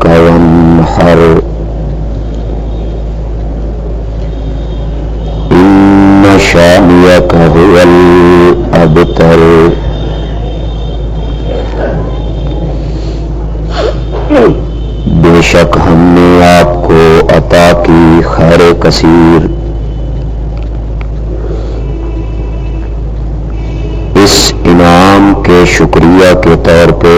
وانحر إن شانئك هو الأبتر بے شک ہم نے آپ کو عطا کی خیر کثیر، اس انعام کے شکریہ کے طور پہ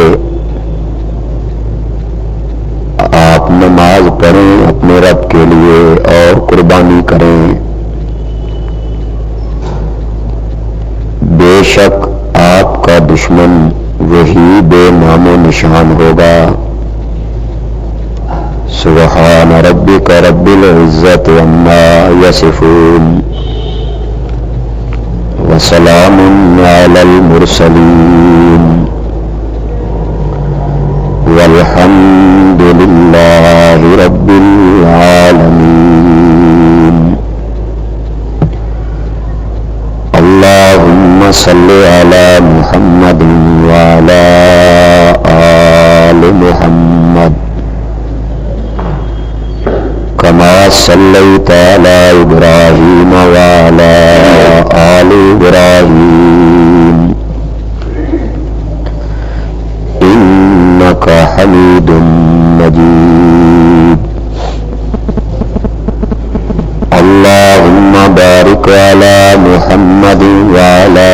آپ نماز پڑھیں اپنے رب کے لیے اور قربانی کریں۔ بے شک آپ کا دشمن وہی بے نام و نشان ہوگا۔ سبحان ربک رب العزت عما یصفون وسلام علی المرسلین والحمد للہ رب العالمین۔ اللہم صل علی محمد وعلی آل محمد كما صليت على إبراهيم وعلى آل إبراهيم إنك حميد مجيد۔ اللهم بارك على محمد وعلى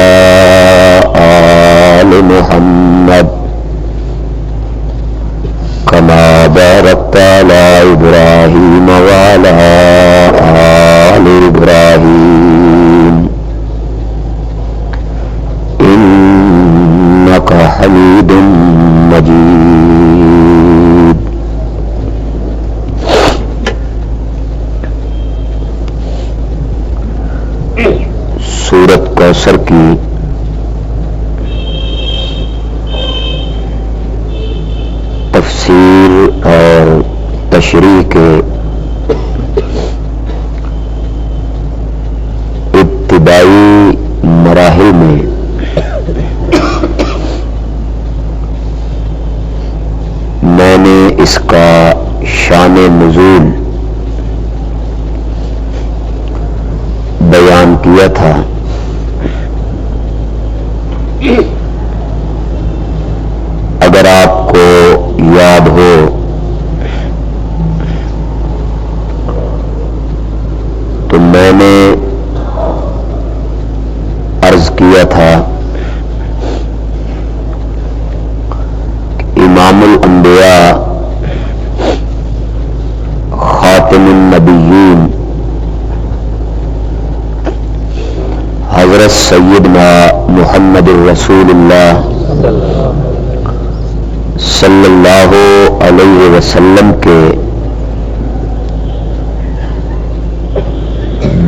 آل محمد كما باركت على إبراهيم وعلى آل إبراهيم إنك حميد مجيد۔ سورۃ کوثر کی تفسیر اور تشریح کے ابتدائی مراحل میں میں نے اس کا شان نزول بیان کیا تھا۔ اگر آپ کو یاد ہو تو میں نے عرض کیا تھا کہ امام الانبیاء خاتم النبیین حضرت سیدنا محمد الرسول اللہ صلی اللہ علیہ وسلم کے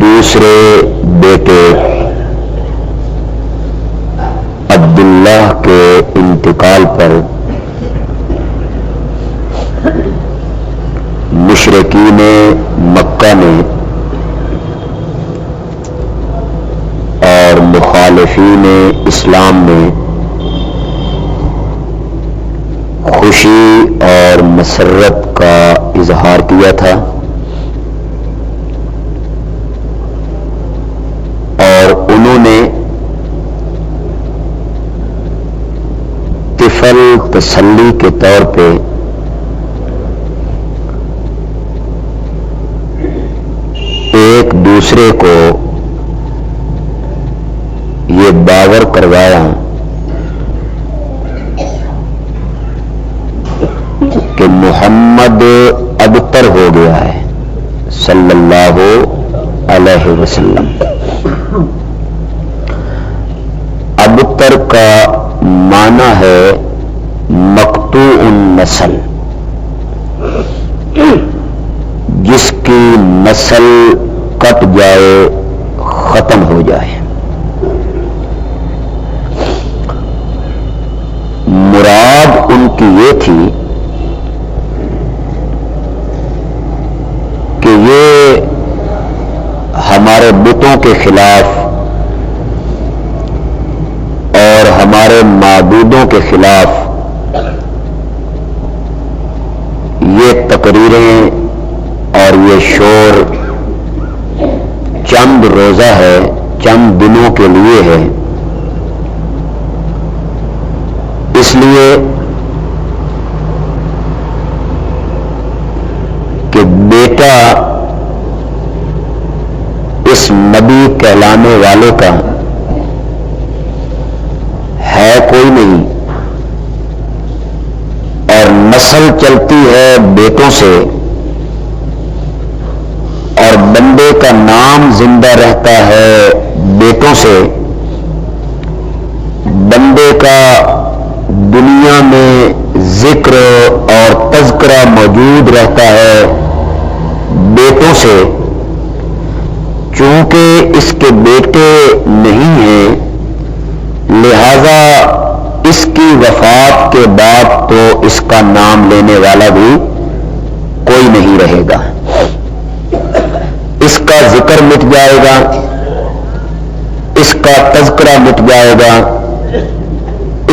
دوسرے بیٹے عبداللہ کے انتقال پر مشرکین مکہ نے اور مخالفین اسلام نے خوشی اور مسرت کا اظہار کیا تھا، اور انہوں نے طفل تسلی کے طور پہ ایک دوسرے کو یہ باور کروایا کہ محمد ابتر ہو گیا ہے صلی اللہ علیہ وسلم۔ ابتر کا معنی ہے مقطوع النسل، جس کی نسل کٹ جائے، ختم ہو جائے۔ مراد ان کی یہ تھی کہ یہ ہمارے بتوں کے خلاف اور ہمارے معبودوں کے خلاف یہ تقریریں اور یہ شور چند روزہ ہے، چند دنوں کے لیے ہے، اس لیے کہ بیٹا اس نبی کہلانے والے کا ہے کوئی نہیں، اور نسل چلتی ہے بیٹوں سے، اور بندے کا نام زندہ رہتا ہے بیٹوں سے، بندے کا دنیا میں ذکر اور تذکرہ موجود رہتا ہے بیٹوں سے۔ چونکہ اس کے بیٹے نہیں ہیں، لہذا اس کی وفات کے بعد تو اس کا نام لینے والا بھی کوئی نہیں رہے گا، اس کا ذکر مٹ جائے گا، اس کا تذکرہ مٹ جائے گا،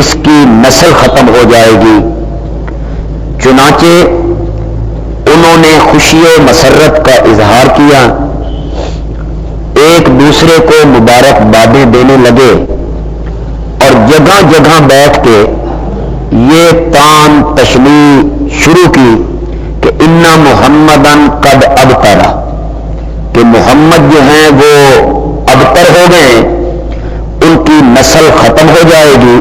اس کی نسل ختم ہو جائے گی۔ چنانچہ انہوں نے خوشی و مسرت کا اظہار کیا، ایک دوسرے کو مبارکبادیں دینے لگے، اور جگہ جگہ بیٹھ کے یہ تان تشنیع شروع کی کہ انا محمدن قد ابترا، کہ محمد جو ہیں وہ ابتر ہو گئے، ان کی نسل ختم ہو جائے گی،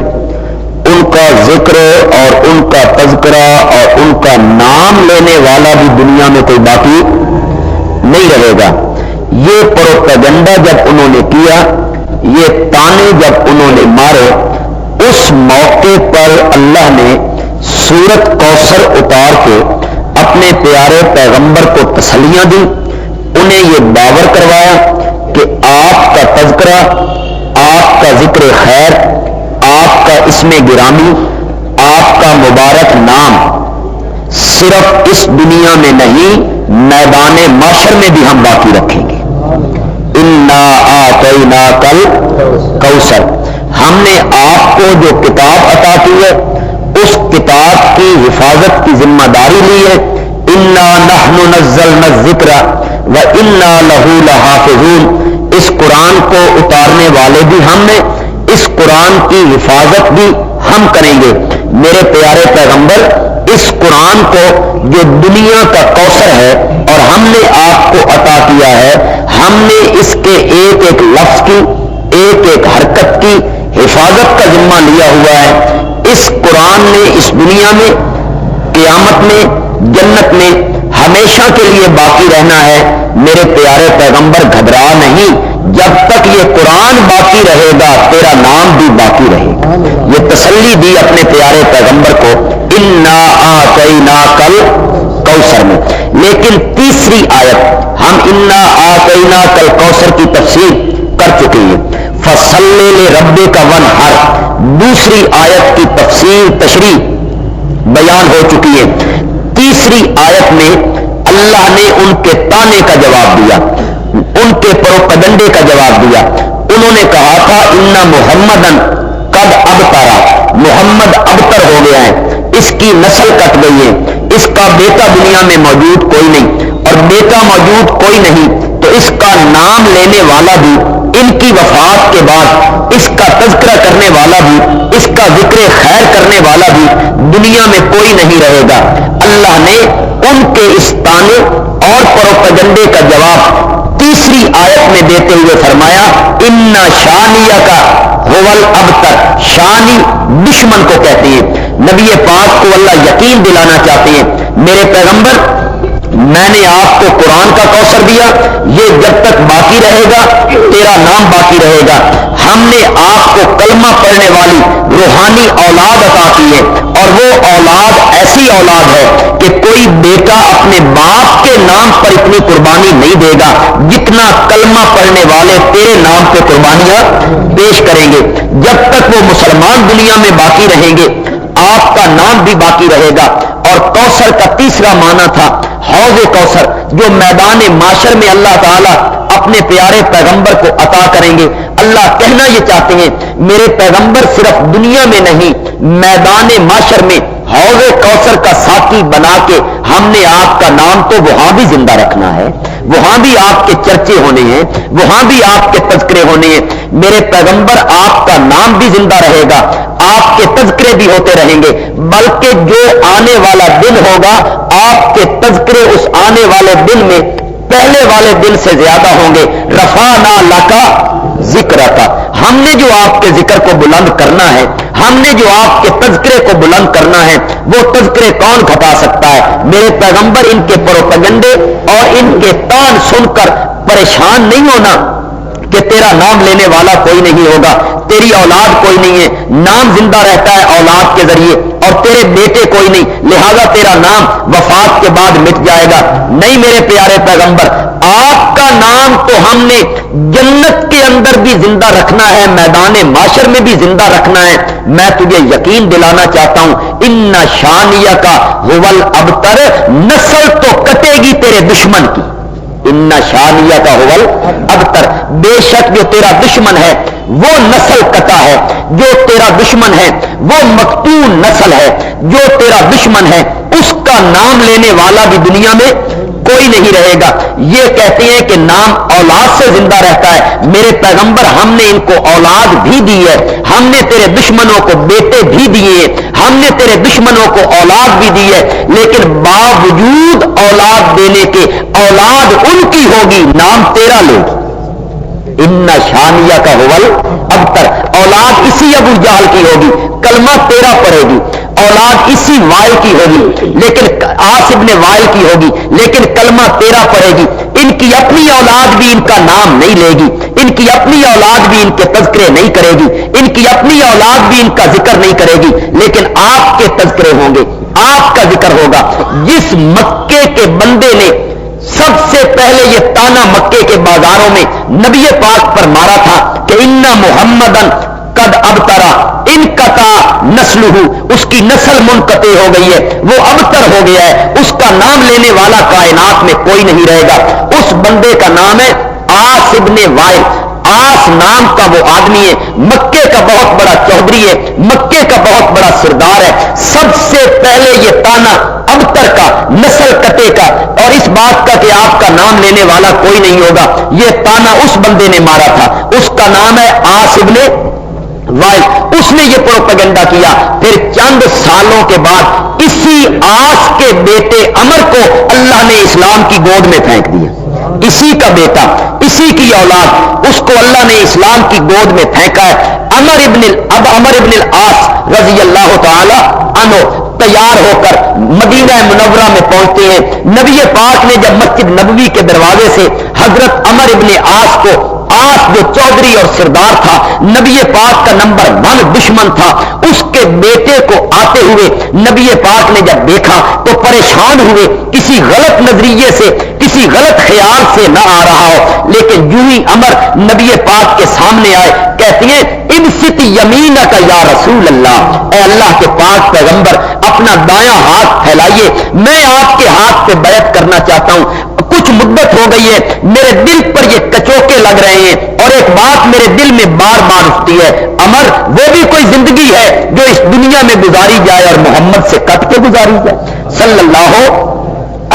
ان کا ذکر اور ان کا تذکرہ اور ان کا نام لینے والا بھی دنیا میں کوئی باقی نہیں رہے گا۔ یہ پروپیگنڈا جب انہوں نے کیا، یہ تانے جب انہوں نے مارے، اس موقع پر اللہ نے سورت کوثر اتار کے اپنے پیارے پیغمبر کو تسلیاں دی، انہیں یہ باور کروایا کہ آپ کا تذکرہ، آپ کا ذکر خیر، آپ کا اسم گرامی، آپ کا مبارک نام صرف اس دنیا میں نہیں، میدان معاشر میں بھی ہم باقی رکھیں گے۔ انا اعطیناکل کوثر، ہم نے آپ کو جو کتاب عطا کی ہے اس کتاب کی حفاظت کی ذمہ داری لی ہے۔ انا نحن نزلنا الذکر وانا لہ لحافظون، اس قرآن کو اتارنے والے بھی ہم نے، اس قرآن کی حفاظت بھی ہم کریں گے۔ میرے پیارے پیغمبر، اس قرآن کو جو دنیا کا کوثر ہے اور ہم نے آپ کو عطا کیا ہے، ہم نے اس کے ایک ایک لفظ کی، ایک ایک حرکت کی حفاظت کا ذمہ لیا ہوا ہے۔ اس قرآن نے اس دنیا میں، قیامت میں، جنت میں ہمیشہ کے لیے باقی رہنا ہے۔ میرے پیارے پیغمبر گھبرا نہیں، جب تک یہ قرآن باقی رہے گا تیرا نام بھی باقی رہے گا۔ یہ تسلی دی اپنے پیارے پیغمبر کو انا اعطیناکل کوثر میں۔ لیکن تیسری آیت ہم انا اعطیناکل کوثر کی تفسیر کر چکے ہیں، فصلی لربک وانحر، دوسری آیت کی تفسیر تشریح بیان ہو چکی ہے۔ تیسری آیت میں اللہ نے ان کے تانے کا جواب دیا، ان کے پروپیگنڈے کا جواب دیا۔ انہوں نے کہا تھا انا محمدن قد ابترا، محمد ابتر ہو گیا ہے، اس کی نسل کٹ گئی ہے، اس کا بیٹا دنیا میں موجود کوئی نہیں، اور بیٹا موجود کوئی نہیں تو اس کا نام لینے والا بھی، ان کی وفات کے بعد اس کا تذکرہ کرنے والا بھی، اس کا ذکر خیر کرنے والا بھی دنیا میں کوئی نہیں رہے گا۔ اللہ نے ان کے اس تانے اور پروپیگنڈے کا جواب تیسری آیت میں دیتے ہوئے فرمایا انا شانیک هو الابتر، شانی دشمن کو کہتے ہیں۔ نبی پاک کو اللہ یقین دلانا چاہتے ہیں، میرے پیغمبر میں نے آپ کو قرآن کا کوثر دیا، یہ جب تک باقی رہے گا تیرا نام باقی رہے گا۔ ہم نے آپ کو کلمہ پڑھنے والی روحانی اولاد عطا کی ہے، اور وہ اولاد ایسی اولاد ہے کہ کوئی بیٹا اپنے باپ کے نام پر اتنی قربانی نہیں دے گا جتنا کلمہ پڑھنے والے تیرے نام پہ قربانیاں پیش کریں گے۔ جب تک وہ مسلمان دنیا میں باقی رہیں گے آپ کا نام بھی باقی رہے گا۔ اور کوثر کا تیسرا معنی تھا حوض کوثر، جو میدان معاشر میں اللہ تعالیٰ اپنے پیارے پیغمبر کو عطا کریں گے۔ اللہ کہنا یہ چاہتے ہیں میرے پیغمبر صرف دنیا میں نہیں، میدان معاشر میں حوض کوثر کا ساقی بنا کے ہم نے آپ کا نام تو وہاں بھی زندہ رکھنا ہے، وہاں بھی آپ کے چرچے ہونے ہیں، وہاں بھی آپ کے تذکرے ہونے ہیں۔ میرے پیغمبر آپ کا نام بھی زندہ رہے گا، آپ کے تذکرے بھی ہوتے رہیں گے، بلکہ جو آنے والا دن ہوگا آپ کے تذکرے اس آنے والے دن میں پہلے والے دن سے زیادہ ہوں گے۔ رفعنا لک ذکرک، ہم نے جو آپ کے ذکر کو بلند کرنا ہے، ہم نے جو آپ کے تذکرے کو بلند کرنا ہے، وہ تذکرے کون گھٹا سکتا ہے؟ میرے پیغمبر ان کے پروپیگنڈے اور ان کے تان سن کر پریشان نہیں ہونا کہ تیرا نام لینے والا کوئی نہیں ہوگا، تیری اولاد کوئی نہیں ہے، نام زندہ رہتا ہے اولاد کے ذریعے، اور تیرے بیٹے کوئی نہیں، لہذا تیرا نام وفات کے بعد مٹ جائے گا۔ نہیں میرے پیارے پیغمبر، آپ کا نام تو ہم نے جنت کے اندر بھی زندہ رکھنا ہے، میدان معاشر میں بھی زندہ رکھنا ہے۔ میں تجھے یقین دلانا چاہتا ہوں، ان شانیہ کا هو الابتر، نسل تو کٹے گی تیرے دشمن کی، ان شانیہ کا هو الابتر، بے شک جو تیرا دشمن ہے وہ نسل کٹا ہے، جو تیرا دشمن ہے وہ مقتول نسل ہے، جو تیرا دشمن ہے اس کا نام لینے والا بھی دنیا میں کوئی نہیں رہے گا۔ یہ کہتے ہیں کہ نام اولاد سے زندہ رہتا ہے، میرے پیغمبر ہم نے ان کو اولاد بھی دی ہے، ہم نے تیرے دشمنوں کو بیٹے بھی دیے ہیں، ہم نے تیرے دشمنوں کو اولاد بھی دی ہے، لیکن باوجود اولاد دینے کے اولاد ان کی ہوگی، نام تیرا لے گی۔ ان شانیہ کا هو الابتر، اولاد اسی ابو جہل کی ہوگی، کلمہ تیرا پڑے گی، اولاد اسی وائل کی ہوگی، لیکن عاص ابن وائل کی ہوگی، لیکن کلمہ تیرا پڑے گی۔ ان کی اپنی اولاد بھی ان کا نام نہیں لے گی، ان کی اپنی اولاد بھی ان کے تذکرے نہیں کرے گی، ان کی اپنی اولاد بھی ان کا ذکر نہیں کرے گی، لیکن آپ کے تذکرے ہوں گے، آپ کا ذکر ہوگا۔ جس مکے کے بندے نے سب سے پہلے یہ تانا مکے کے بازاروں میں نبی پاک پر مارا تھا کہ ان محمدن قد ابترا انقطع نسلہ، اس کی نسل منقطع ہو گئی ہے، وہ ابتر ہو گیا ہے، اس کا نام لینے والا کائنات میں کوئی نہیں رہے گا۔ اس بندے کا نام ہے عاص ابن وائل۔ عاص نام کا وہ آدمی ہے، مکے کا بہت بڑا چودھری ہے، مکے کا بہت بڑا سردار ہے۔ سب سے پہلے یہ تانا ابتر کا، نسل کٹے کا، اور اس بات کا کہ آپ کا نام لینے والا کوئی نہیں ہوگا، یہ تانا اس بندے نے مارا تھا، اس کا نام ہے عاص ابن وائل۔ اس نے یہ پروپیگنڈا کیا، پھر چند سالوں کے بعد اسی عاص کے بیٹے عمر کو اللہ نے اسلام کی گود میں پھینک دیا، اسی کا بیٹا، اسی کی اولاد، اس کو اللہ نے اسلام کی گود میں پھینکا ہے۔ اب عمر ابن العاص رضی اللہ تعالی عنہ تیار ہو کر مدینہ منورہ میں پہنچتے ہیں۔ نبی پاک نے جب مسجد نبوی کے دروازے سے حضرت عمر ابن عاص کو، عاص جو چودھری اور سردار تھا، نبی پاک کا نمبر 1 دشمن تھا، اس کے بیٹے کو آتے ہوئے نبی پاک نے جب دیکھا تو پریشان ہوئے، کسی غلط نظریے سے، کسی غلط خیال سے نہ آ رہا ہو، لیکن یوں ہی عمر نبی پاک کے سامنے آئے، کہتی ہیں انست یمینک یا رسول اللہ، اے اللہ کے پاک پیغمبر اپنا دایاں ہاتھ پھیلائیے، میں آپ کے ہاتھ پہ بیعت کرنا چاہتا ہوں۔ کچھ مدت ہو گئی ہے، میرے دل پر یہ کچوکے لگ رہے ہیں، اور ایک بات میرے دل میں بار بار اٹھتی ہے، عمر وہ بھی کوئی زندگی ہے جو اس دنیا میں گزاری جائے اور محمد سے کٹ کے گزاری جائے صلی اللہ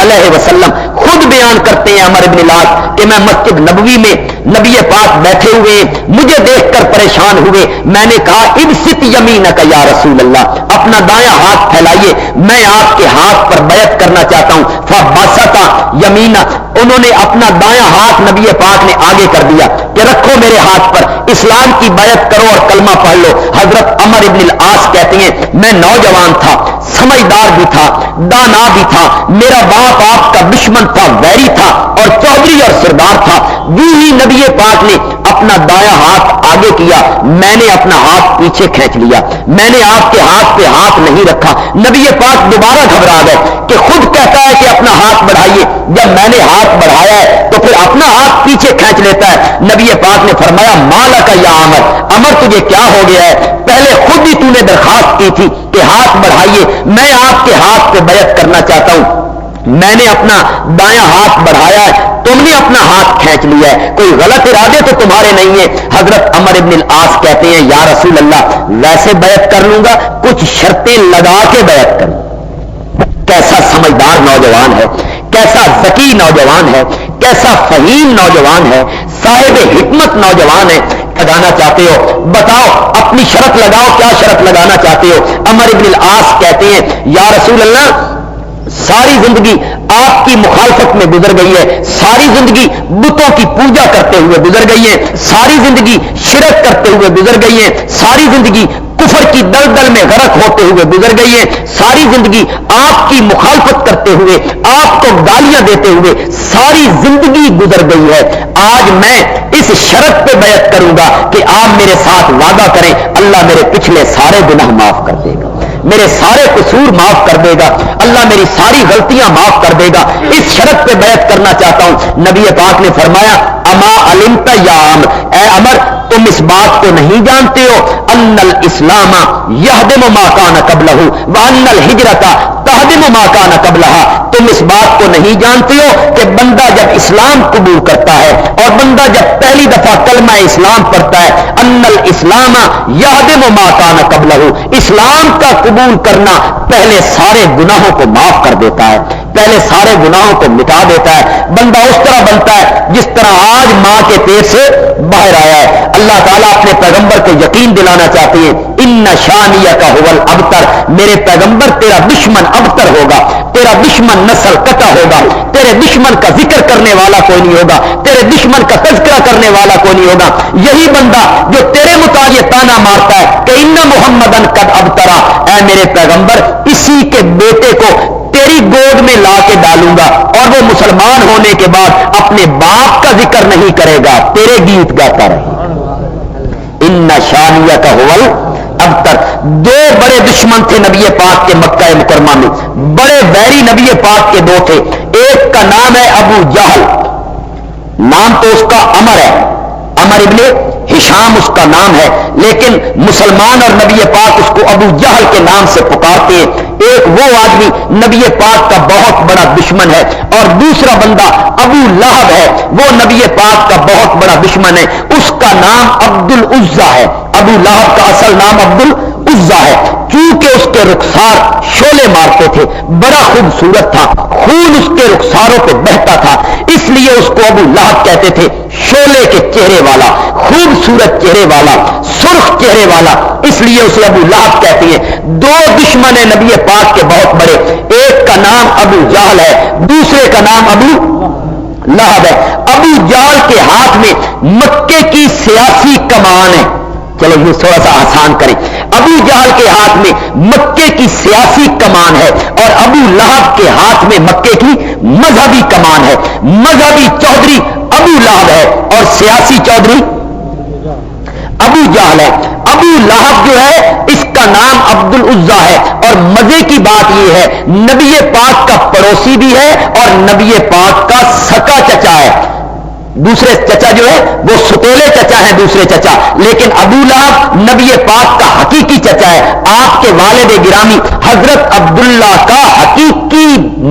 علیہ وسلم۔ خود بیان کرتے ہیں عمر ابن العاص کہ میں مسجد نبوی میں نبی پاک بیٹھے ہوئے ہیں، مجھے دیکھ کر پریشان ہوئے، میں نے کہا ابسط یمینک یا رسول اللہ، اپنا دایاں ہاتھ پھیلائیے، میں آپ کے ہاتھ پر بیعت کرنا چاہتا ہوں۔ فبسط یمینا، انہوں نے اپنا دایاں ہاتھ نبی پاک نے آگے کر دیا کہ رکھو میرے ہاتھ پر، اسلام کی بیعت کرو اور کلمہ پڑھ لو۔ حضرت عمر ابن العاص کہتے ہیں میں نوجوان تھا، سمجھدار بھی تھا، دانا بھی تھا، میرا باپ آپ کا دشمن تھا، ویری تھا، اور چودھری اور سردار تھا۔ یوں ہی نبی پاک نے اپنا دایاں ہاتھ آگے کیا، میں نے اپنا ہاتھ پیچھے کھینچ لیا، میں نے آپ کے ہاتھ پہ ہاتھ نہیں رکھا۔ نبی پاک دوبارہ گھبرا گئے کہ خود کہتا ہے کہ اپنا ہاتھ بڑھائیے، جب میں نے ہاتھ بڑھایا ہے تو پھر اپنا ہاتھ پیچھے کھینچ لیتا ہے۔ نبی پاک نے فرمایا مالک یا عمر، عمر تجھے کیا ہو گیا ہے؟ پہلے خود ہی تو نے درخواست کی تھی کہ ہاتھ بڑھائیے، میں آپ کے ہاتھ پہ بیعت کرنا چاہتا ہوں، میں نے اپنا دایاں ہاتھ بڑھایا ہے، تم نے اپنا ہاتھ کھینچ لیا ہے، کوئی غلط ارادے تو تمہارے نہیں ہیں۔ حضرت عمر ابن العاص کہتے ہیں یا رسول اللہ ویسے بیعت کر لوں گا، کچھ شرطیں لگا کے بیعت کروں۔ کیسا سمجھدار نوجوان ہے، کیسا ذکی نوجوان ہے، کیسا فہیم نوجوان ہے، صاحب حکمت نوجوان ہے۔ لگانا چاہتے ہو بتاؤ، اپنی شرط لگاؤ، کیا شرط لگانا چاہتے ہو؟ عمر ابن العاص کہتے ہیں یا رسول اللہ ساری زندگی آپ کی مخالفت میں گزر گئی ہے، ساری زندگی بتوں کی پوجا کرتے ہوئے گزر گئی ہے، ساری زندگی شرک کرتے ہوئے گزر گئی ہے، ساری زندگی کفر کی دلدل میں غرق ہوتے ہوئے گزر گئی ہے، ساری زندگی آپ کی مخالفت کرتے ہوئے، آپ کو گالیاں دیتے ہوئے ساری زندگی گزر گئی ہے۔ آج میں اس شرط پہ بیعت کروں گا کہ آپ میرے ساتھ وعدہ کریں اللہ میرے پچھلے سارے گناہ معاف کر دے گا، میرے سارے قصور معاف کر دے گا، اللہ میری ساری غلطیاں معاف کر دے گا، اس شرط پہ بیعت کرنا چاہتا ہوں۔ نبی پاک نے فرمایا اما علمت یا عمر، اے عمر تم اس بات کو نہیں جانتے ہو ان الاسلام یہدم ما کان قبلہ وان الہجرۃ تہدم ما کان قبلہا، تم اس بات کو نہیں جانتے ہو کہ بندہ جب اسلام قبول کرتا ہے اور بندہ جب پہلی دفعہ کلمہ اسلام پڑھتا ہے ان الاسلام یہدم ما کان قبلہ، اسلام کا قبول کرنا پہلے سارے گناہوں کو معاف کر دیتا ہے، پہلے سارے گناہوں کو مٹا دیتا ہے، بندہ اس طرح بنتا ہے جس طرح آج ماں کے پیٹ سے باہر آیا ہے۔ اللہ تعالیٰ اپنے پیغمبر کو یقین دلانا چاہتے ہیں ان شانیک هو الابتر، میرے پیغمبر تیرا دشمن ابتر ہوگا، تیرا دشمن نسل قطع ہوگا، تیرے دشمن کا ذکر کرنے والا کوئی نہیں ہوگا، تیرے دشمن کا تذکرہ کرنے والا کوئی نہیں ہوگا۔ یہی بندہ جو تیرے مطابق تانا مارتا ہے کہ ان محمدن قد ابترا، اے میرے پیغمبر اسی کے بیٹے کو تیری گود میں لا کے ڈالوں گا اور وہ مسلمان ہونے کے بعد اپنے باپ کا ذکر نہیں کرے گا، تیرے گیت گاتا رہے۔ ان شانیک هو الابتر، دو بڑے دشمن تھے نبی پاک کے مکہ مکرمہ میں، بڑے ویری نبی پاک کے دو تھے، ایک کا نام ہے ابو جہل، نام تو اس کا عمر ہے، عمر ابن ہشام اس کا نام ہے، لیکن مسلمان اور نبی پاک اس کو ابو جہل کے نام سے پکارتے ہیں۔ ایک وہ آدمی نبی پاک کا بہت بڑا دشمن ہے اور دوسرا بندہ ابو لہب ہے، وہ نبی پاک کا بہت بڑا دشمن ہے، اس کا نام عبد العزیٰ ہے۔ ابو لہب کا اصل نام عبد العزیٰ ہے، کیونکہ اس کے رخسار شعلے مارتے تھے، بڑا خوبصورت تھا، خون اس کے رخساروں پہ بہتا تھا، اس لیے اس کو ابو لہب کہتے تھے، شعلے کے چہرے والا، خوبصورت چہرے والا، سرخ چہرے والا، اس لیے اسے ابو لہب کہتے ہیں۔ دو دشمن ہیں نبی پاک کے بہت بڑے، ایک کا نام ابو جہل ہے، دوسرے کا نام ابو لہب ہے۔ ابو جہل کے ہاتھ میں مکے کی سیاسی کمان ہے، چلو یہ تھوڑا سا آسان کریں، ابو جہل کے ہاتھ میں مکے کی سیاسی کمان ہے اور ابو لہب کے ہاتھ میں مکے کی مذہبی کمان ہے۔ مذہبی چودھری ابو لہب ہے اور سیاسی چودھری ابو جہل ہے۔ ابو لہب جو ہے اس کا نام عبد العزیٰ ہے، اور مزے کی بات یہ ہے نبی پاک کا پڑوسی بھی ہے اور نبی پاک کا سکا چچا ہے، دوسرے چچا جو ہے وہ ستولے چچا ہے دوسرے چچا، لیکن ابو لہب نبی پاک کا حقیقی چچا ہے، آپ کے والد گرامی حضرت عبداللہ کا حقیقی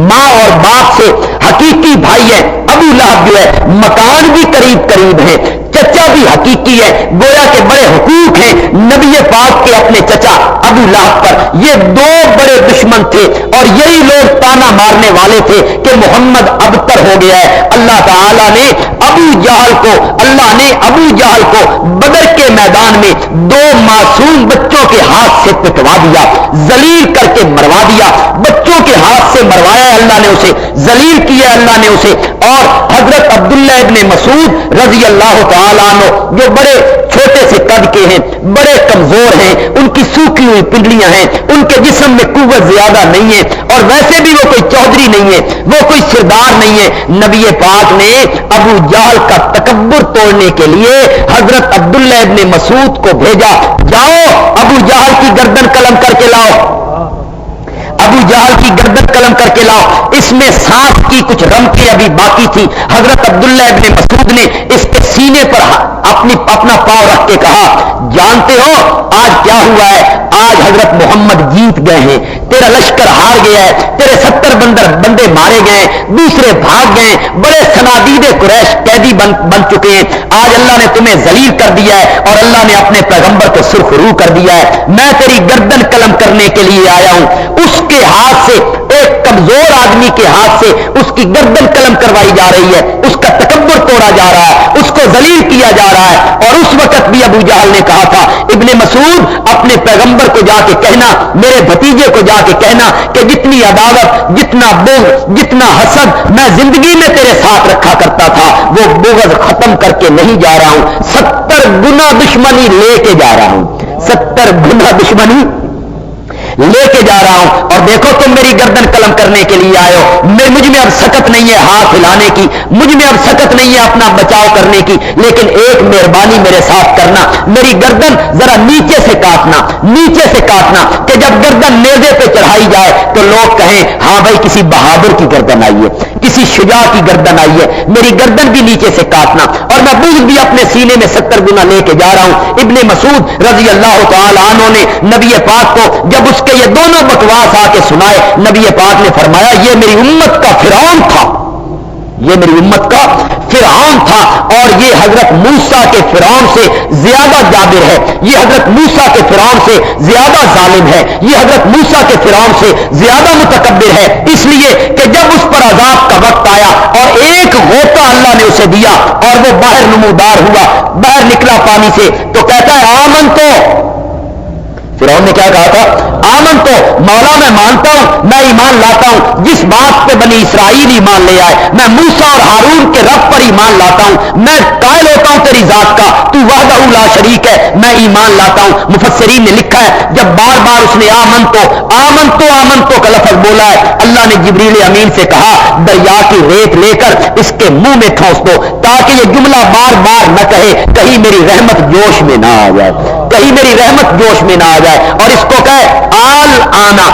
ماں اور باپ سے حقیقی بھائی ہے۔ ابو لہب جو ہے مکان بھی قریب قریب ہے، چچا بھی حقیقی ہے، گویا کے بڑے حقوق ہیں نبی پاک کے اپنے چچا ابو لہب پر۔ یہ دو بڑے دشمن تھے اور یہی لوگ تانا مارنے والے تھے کہ محمد ابتر ہو گیا ہے۔ اللہ تعالیٰ نے ابو جہل کو بدر کے میدان میں دو معصوم بچوں کے ہاتھ سے پٹوا دیا، ذلیل کر کے مروا دیا، بچوں کے ہاتھ سے مروایا اللہ نے اسے، ذلیل کیا اللہ نے اسے۔ اور حضرت عبداللہ ابن مسعود رضی اللہ تعالیٰ عنہ جو بڑے چھوٹے سے قد کے ہیں، بڑے کمزور ہیں، ان کی سوکھی ہوئی پنڈلیاں ہیں، ان کے جسم میں قوت زیادہ نہیں ہے اور ویسے بھی وہ کوئی چودھری نہیں ہے، وہ کوئی سردار نہیں ہے۔ نبی پاک نے ابو جہل کا تکبر توڑنے کے لیے حضرت عبداللہ ابن مسعود کو بھیجا، جاؤ ابو جہل کی گردن قلم کر کے لاؤ، ابو جہل کی گردن قلم کر کے لاؤ، اس میں سانس کی کچھ رمقیں ابھی باقی تھی۔ حضرت عبداللہ ابن مسعود نے اس کے سینے پر اپنا پاؤں رکھ کے کہا، جانتے ہو آج کیا ہوا ہے؟ آج حضرت محمد جیت گئے ہیں، تیرا لشکر ہار گیا ہے، تیرے 70 بندے مارے گئے، دوسرے بھاگ گئے، بڑے سنادید قریش قیدی بن چکے ہیں، آج اللہ نے تمہیں ذلیل کر دیا ہے اور اللہ نے اپنے پیغمبر کو سرخ رو کر دیا ہے، میں تیری گردن قلم کرنے کے لیے آیا ہوں۔ اس کے ہاتھ سے، ایک کمزور آدمی کے ہاتھ سے اس کی گردن قلم کروائی جا رہی ہے، اس کا تکبر توڑا جا رہا ہے، اس کو ذلیل کیا جا رہا ہے۔ اور اس وقت بھی ابو جہل نے کہا تھا، ابن مسعود اپنے پیغمبر کو جا کے کہنا، میرے بھتیجے کو جا کے کہنا کہ جتنی عداوت، جتنا بغض، جتنا حسد میں زندگی میں تیرے ساتھ رکھا کرتا تھا، وہ بغض ختم کر کے نہیں جا رہا ہوں، 70 گنا دشمنی لے کے جا رہا ہوں، 70 گنا دشمنی لے کے جا رہا ہوں۔ اور دیکھو تم میری گردن قلم کرنے کے لیے آئے ہو، مجھ میں اب سکت نہیں ہے ہاتھ ہلانے کی، مجھ میں اب سکت نہیں ہے اپنا بچاؤ کرنے کی، لیکن ایک مہربانی میرے ساتھ کرنا، میری گردن ذرا نیچے سے کاٹنا، نیچے سے کاٹنا، کہ جب گردن نیزے پہ چڑھائی جائے تو لوگ کہیں ہاں بھائی کسی بہادر کی گردن آئی ہے، کسی شجاع کی گردن آئی ہے، میری گردن بھی نیچے سے کاٹنا، اور میں بغض بھی اپنے سینے میں 70 گنا لے کے جا رہا ہوں۔ ابن مسعود رضی اللہ تعالی عنہ نے نبی پاک کو جب اس کے یہ دونوں بکواس آ کے سنائے، نبی پاک نے فرمایا یہ میری امت کا فرعون تھا، یہ میری امت کا فرعون تھا، اور یہ حضرت موسیٰ کے فرعون سے زیادہ جابر ہے، یہ حضرت موسیٰ کے فرعون سے زیادہ ظالم ہے، یہ حضرت موسیٰ کے فرعون سے زیادہ متکبر ہے، اس لیے کہ جب اس پر عذاب کا وقت آیا اور ایک غوطہ اللہ نے اسے دیا اور وہ باہر نمودار ہوا، باہر نکلا پانی سے، تو کہتا ہے آمن تو، فرعون نے کیا کہا تھا؟ آمن تو، مولا میں مانتا ہوں، میں ایمان لاتا ہوں، جس بات پہ بنی اسرائیل ایمان لے آئے، میں موسیٰ اور ہارون کے رب پر ایمان لاتا ہوں، میں قائل ہوتا ہوں تیری ذات کا، تو وحدہ لا شریک ہے، میں ایمان لاتا ہوں۔ مفسرین نے لکھا ہے جب بار بار اس نے آمن تو کا لفظ بولا ہے، اللہ نے جبریل امین سے کہا دریا کی ریت لے کر اس کے منہ میں ٹھونس دو تاکہ یہ جملہ بار بار نہ کہے، کہیں میری رحمت جوش میں نہ آ جائے، کہیں میری رحمت جوش میں نہ آ جائے، اور اس کو کہے آل آنا،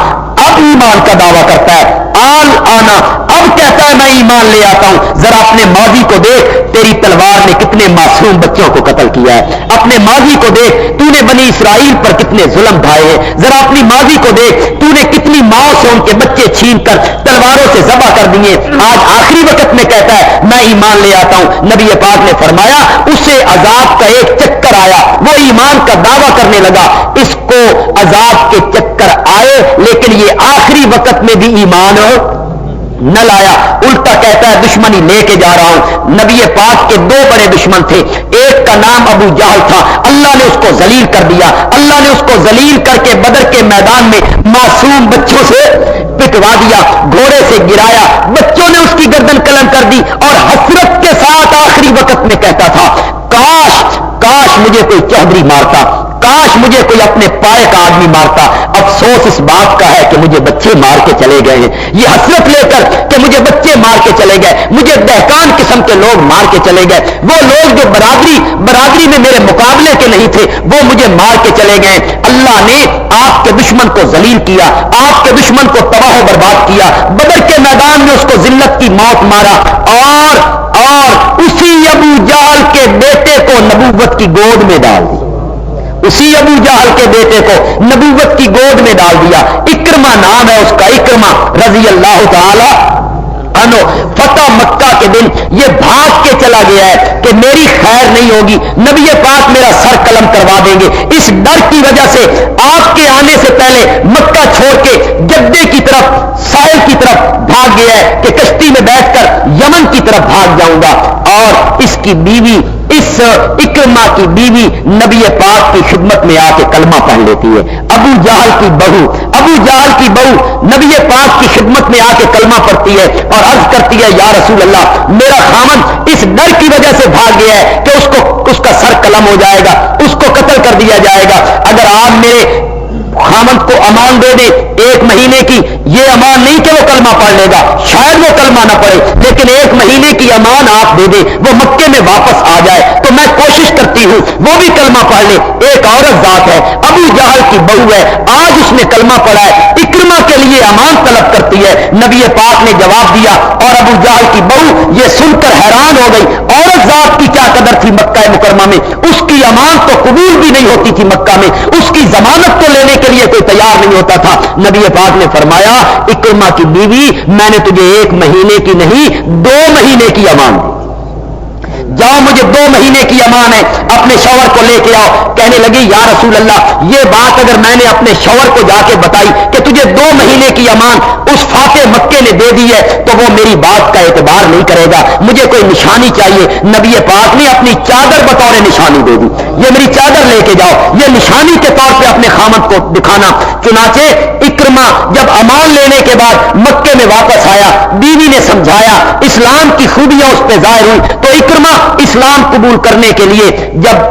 اب ایمان کا دعویٰ کرتا ہے، آل آنا، اب کہتا ہے میں ایمان لے آتا ہوں۔ ذرا اپنے ماضی کو دیکھ، تیری تلوار نے کتنے معصوم بچوں کو قتل کیا ہے، اپنے ماضی کو دیکھ، تو نے بنی اسرائیل پر کتنے ظلم ڈھائے ہیں، ذرا اپنی ماضی کو دیکھ، تو نے کتنی ماں سے ان کے بچے چھین کر تلواروں سے ذبح کر دیے، آج آخری وقت میں کہتا ہے میں ایمان لے آتا ہوں۔ نبی پاک نے فرمایا اسے عذاب کا ایک چکر آیا، وہ ایمان کا دعویٰ کرنے لگا، اس کو عذاب کے چکر آئے لیکن یہ آخری وقت میں بھی ایمان نہ لایا، الٹا کہتا ہے دشمنی لے کے جا رہا ہوں۔ نبی پاک کے 2 بڑے دشمن تھے، ایک کا نام ابو جہل تھا، اللہ نے اس کو ذلیل کر دیا، اللہ نے اس کو ذلیل کر کے بدر کے میدان میں معصوم بچوں سے پٹوا دیا، گھوڑے سے گرایا، بچوں نے اس کی گردن قلم کر دی، اور حسرت کے ساتھ آخری وقت میں کہتا تھا کاش مجھے کوئی چودھری مارتا، کاش مجھے کوئی اپنے پائے کا آدمی مارتا، افسوس اس بات کا ہے کہ مجھے بچے مار کے چلے گئے ہیں، یہ حسرت لے کر کہ مجھے بچے مار کے چلے گئے، مجھے دہقان قسم کے لوگ مار کے چلے گئے، وہ لوگ جو برادری میں میرے مقابلے کے نہیں تھے وہ مجھے مار کے چلے گئے۔ اللہ نے آپ کے دشمن کو ذلیل کیا، آپ کے دشمن کو تباہ و برباد کیا، بدر کے میدان میں اس کو ذلت کی موت مارا، اور اسی ابو جہل کے بیٹے کو نبوت کی گود میں ڈال دی، اسی ابو جہل کے بیٹے کو نبوت کی گود میں ڈال دیا، اکرمہ نام ہے اس کا، اکرمہ رضی اللہ تعالی عنہ۔ فتح مکہ کے دن یہ بھاگ کے چلا گیا ہے کہ میری خیر نہیں ہوگی، نبی پاک میرا سر قلم کروا دیں گے، اس ڈر کی وجہ سے آپ کے آنے سے پہلے مکہ چھوڑ کے جدے کی طرف، ساحل کی طرف بھاگ گیا ہے کہ کشتی میں بیٹھ کر یمن کی طرف بھاگ جاؤں گا، اور اس کی بیوی، اس اکرمہ کی بیوی نبی پاک کی خدمت میں آ کے کلمہ پڑھ لیتی ہے، ابو جہل کی بہو نبی پاک کی خدمت میں آ کے کلمہ پڑھتی ہے اور عرض کرتی ہے یا رسول اللہ میرا خامن اس ڈر کی وجہ سے بھاگ گیا ہے کہ اس کا سر قلم ہو جائے گا، اس کو قتل کر دیا جائے گا، اگر آپ میرے خامد کو امان دے دے 1 مہینے کی، یہ امان نہیں کہ وہ کلمہ پڑھ لے گا، شاید وہ کلمہ نہ پڑھے، لیکن 1 مہینے کی امان آپ دے دے، وہ مکے میں واپس آ جائے تو میں کوشش کرتی ہوں وہ بھی کلمہ پڑھ لے۔ ایک عورت ذات ہے، ابو جہل کی بہو ہے، آج اس نے کلمہ پڑھا ہے، اکرمہ کے لیے امان طلب کرتی ہے، نبی پاک نے جواب دیا، اور ابو جہل کی بہو یہ سن کر حیران ہو گئی، عورت ذات کی کیا قدر تھی مکہ مکرمہ میں، اس کی امان تو قبول بھی نہیں ہوتی تھی مکہ میں، اس کی ضمانت کو لینے کے لیے کوئی تیار نہیں ہوتا تھا۔ نبی پاک نے فرمایا اکرمہ کی بیوی میں نے تجھے 1 مہینے کی نہیں 2 مہینے کی امان دی، جاؤ مجھے 2 مہینے کی امان ہے، اپنے شوہر کو لے کے آؤ۔ کہنے لگی یا رسول اللہ یہ بات اگر میں نے اپنے شوہر کو جا کے بتائی کہ تجھے 2 مہینے کی امان اس فاتح مکے نے دے دی ہے تو وہ میری بات کا اعتبار نہیں کرے گا، مجھے کوئی نشانی چاہیے۔ نبی پاک نے اپنی چادر بطور نشانی دے دی، یہ میری چادر لے کے جاؤ، یہ نشانی کے طور پہ اپنے خامد کو دکھانا۔ چنانچہ اکرمہ جب امان لینے کے بعد مکے میں واپس آیا، بیوی نے سمجھایا، اسلام کی خوبیاں اس پہ ظاہر ہوئی، تو اکرمہ اسلام قبول کرنے کے لیے جب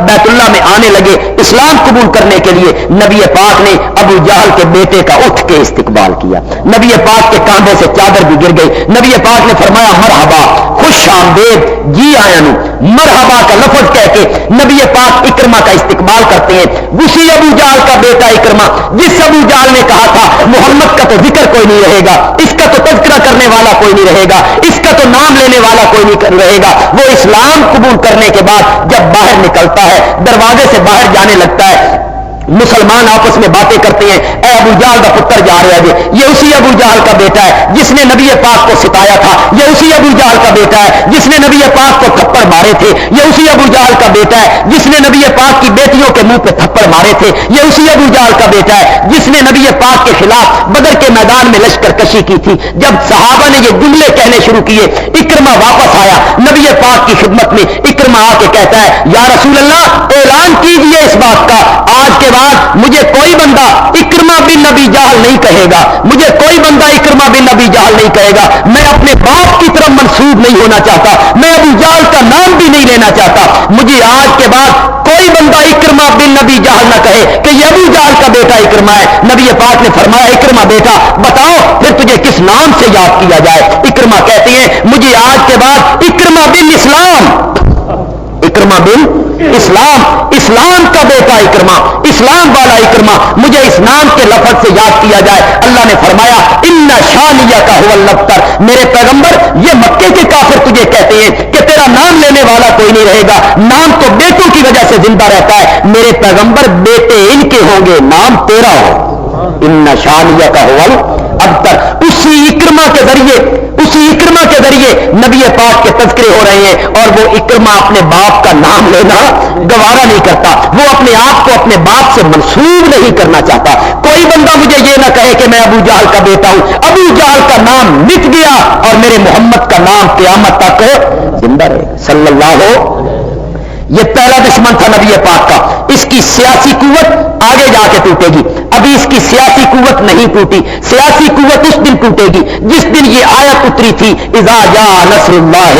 بیت اللہ میں آنے لگے اسلام قبول کرنے کے لیے، نبی پاک نے ابو جہل کے بیٹے کا اٹھ کے استقبال کیا، نبی پاک کے کاندھے سے چادر بھی گر گئی، نبی پاک نے فرمایا مرحبا، خوش آمدید، جی آیا نو، مرحبا کا لفظ کہہ کے نبی پاک اکرمہ کا استقبال کرتے ہیں۔ اسی ابو جہل کا بیٹا اکرمہ، جس ابو جہل نے کہا تھا محمد کا تو ذکر کوئی نہیں رہے گا، اس کا تو تذکرہ کرنے والا کوئی نہیں رہے گا، اس کا تو نام لینے والا کوئی نہیں رہے گا، وہ اسلام قبول کرنے کے بعد جب باہر نکلتا ہے دروازے سے باہر جانے لگتا ہے، مسلمان آپس میں باتیں کرتے ہیں، اے ابو جہل کا پتر جا رہا ہے، یہ اسی ابو جہل کا بیٹا ہے جس نے نبی پاک کو ستایا تھا، یہ اسی ابو جہل کا بیٹا ہے جس نے نبی پاک کو تھپڑ مارے تھے، یہ اسی ابو جہل کا بیٹا ہے جس نے نبی پاک کی بیٹیوں کے منہ پہ تھپڑ مارے تھے، یہ اسی ابو جہل کا بیٹا ہے جس نے نبی پاک کے خلاف بدر کے میدان میں لشکر کشی کی تھی۔ جب صحابہ نے یہ جملے کہنے شروع کیے، اکرمہ واپس آیا نبی پاک کی خدمت میں، اکرمہ آ کے کہتا ہے یا رسول اللہ اعلان کیجئے اس بات کا، آج کے بعد مجھے کوئی بندہ اکرمہ بن نبی جہل نہیں کہے گا، مجھے کوئی بندہ اکرمہ بن نبی جہل نہیں کہے گا، میں اپنے باپ کی طرف منسوب نہیں ہونا چاہتا، میں ابو جہل کا نام بھی نہیں لینا چاہتا، مجھے آج کے بعد کوئی بندہ اکرمہ بن نبی جہل نہ کہے کہ یہ ابو جہل کا بیٹا اکرمہ ہے۔ نبی پاک نے فرمایا اکرمہ بیٹا بتاؤ پھر تجھے کس نام سے یاد کیا جائے؟ اکرمہ کہتے ہیں مجھے آج کے بعد اکرمہ بن اسلام، اکرمہ بن اسلام، اسلام کا بیٹا اکرمہ، اسلام والا اکرمہ، مجھے اس نام کے لفظ سے یاد کیا جائے۔ اللہ نے فرمایا ان شانیہ کا هو الابتر، میرے پیغمبر یہ مکے کے کافر تجھے کہتے ہیں کہ تیرا نام لینے والا کوئی نہیں رہے گا، نام تو بیٹوں کی وجہ سے زندہ رہتا ہے، میرے پیغمبر بیٹے ان کے ہوں گے، نام تیرا ہو۔ ان شانیہ کا هو الابتر، اسی اکرمہ کے ذریعے نبی پاک کے تذکرے ہو رہے ہیں، اور وہ اکرمہ اپنے باپ کا نام لینا گوارا نہیں کرتا، وہ اپنے آپ کو اپنے باپ سے منسوب نہیں کرنا چاہتا۔ کوئی بندہ مجھے یہ نہ کہے کہ میں ابو جہل کا بیٹا ہوں، ابو جہل کا نام مٹ گیا اور میرے محمد کا نام قیامت تک زندہ رہے گا صلی اللہ ہو۔ یہ پہلا دشمن تھا نبی پاک کا، اس کی سیاسی قوت آگے جا کے ٹوٹے گی، ابھی اس کی سیاسی قوت نہیں ٹوٹی، سیاسی قوت اس دن ٹوٹے گی جس دن یہ آیت اتری تھی اذا جاء نصر اللہ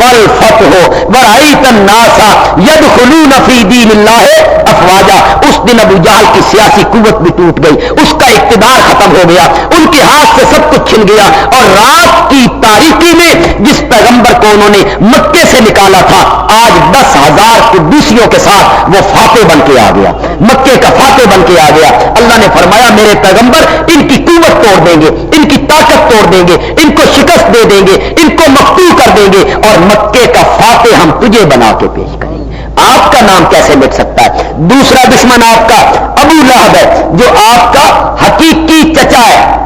والفتح ورأیت الناس یدخلون فی دین اللہ افواجا، اس دن ابو جہل کی سیاسی قوت بھی ٹوٹ گئی، اس کا اقتدار ختم ہو گیا، ان کے ہاتھ سے سب کچھ چھن گیا، اور رات کی تاریکی میں جس پیغمبر کو انہوں نے مکے سے نکالا تھا آج 10,000 قدوسیوں کے ساتھ وہ فاتح بن کے آ گیا، مکے کا فاتح بن کے آ گیا۔ اللہ نے فرمایا میرے پیغمبر ان کی قوت توڑ دیں گے، ان کی طاقت توڑ دیں گے، ان کو شکست دے دیں گے، ان کو مقتول کر دیں گے، اور مکے کا فاتح ہم تجھے بنا کے پیش کریں گے۔ آپ کا نام کیسے مٹ سکتا ہے؟ دوسرا دشمن آپ کا ابو لہب ہے، جو آپ کا حقیقی چچا ہے،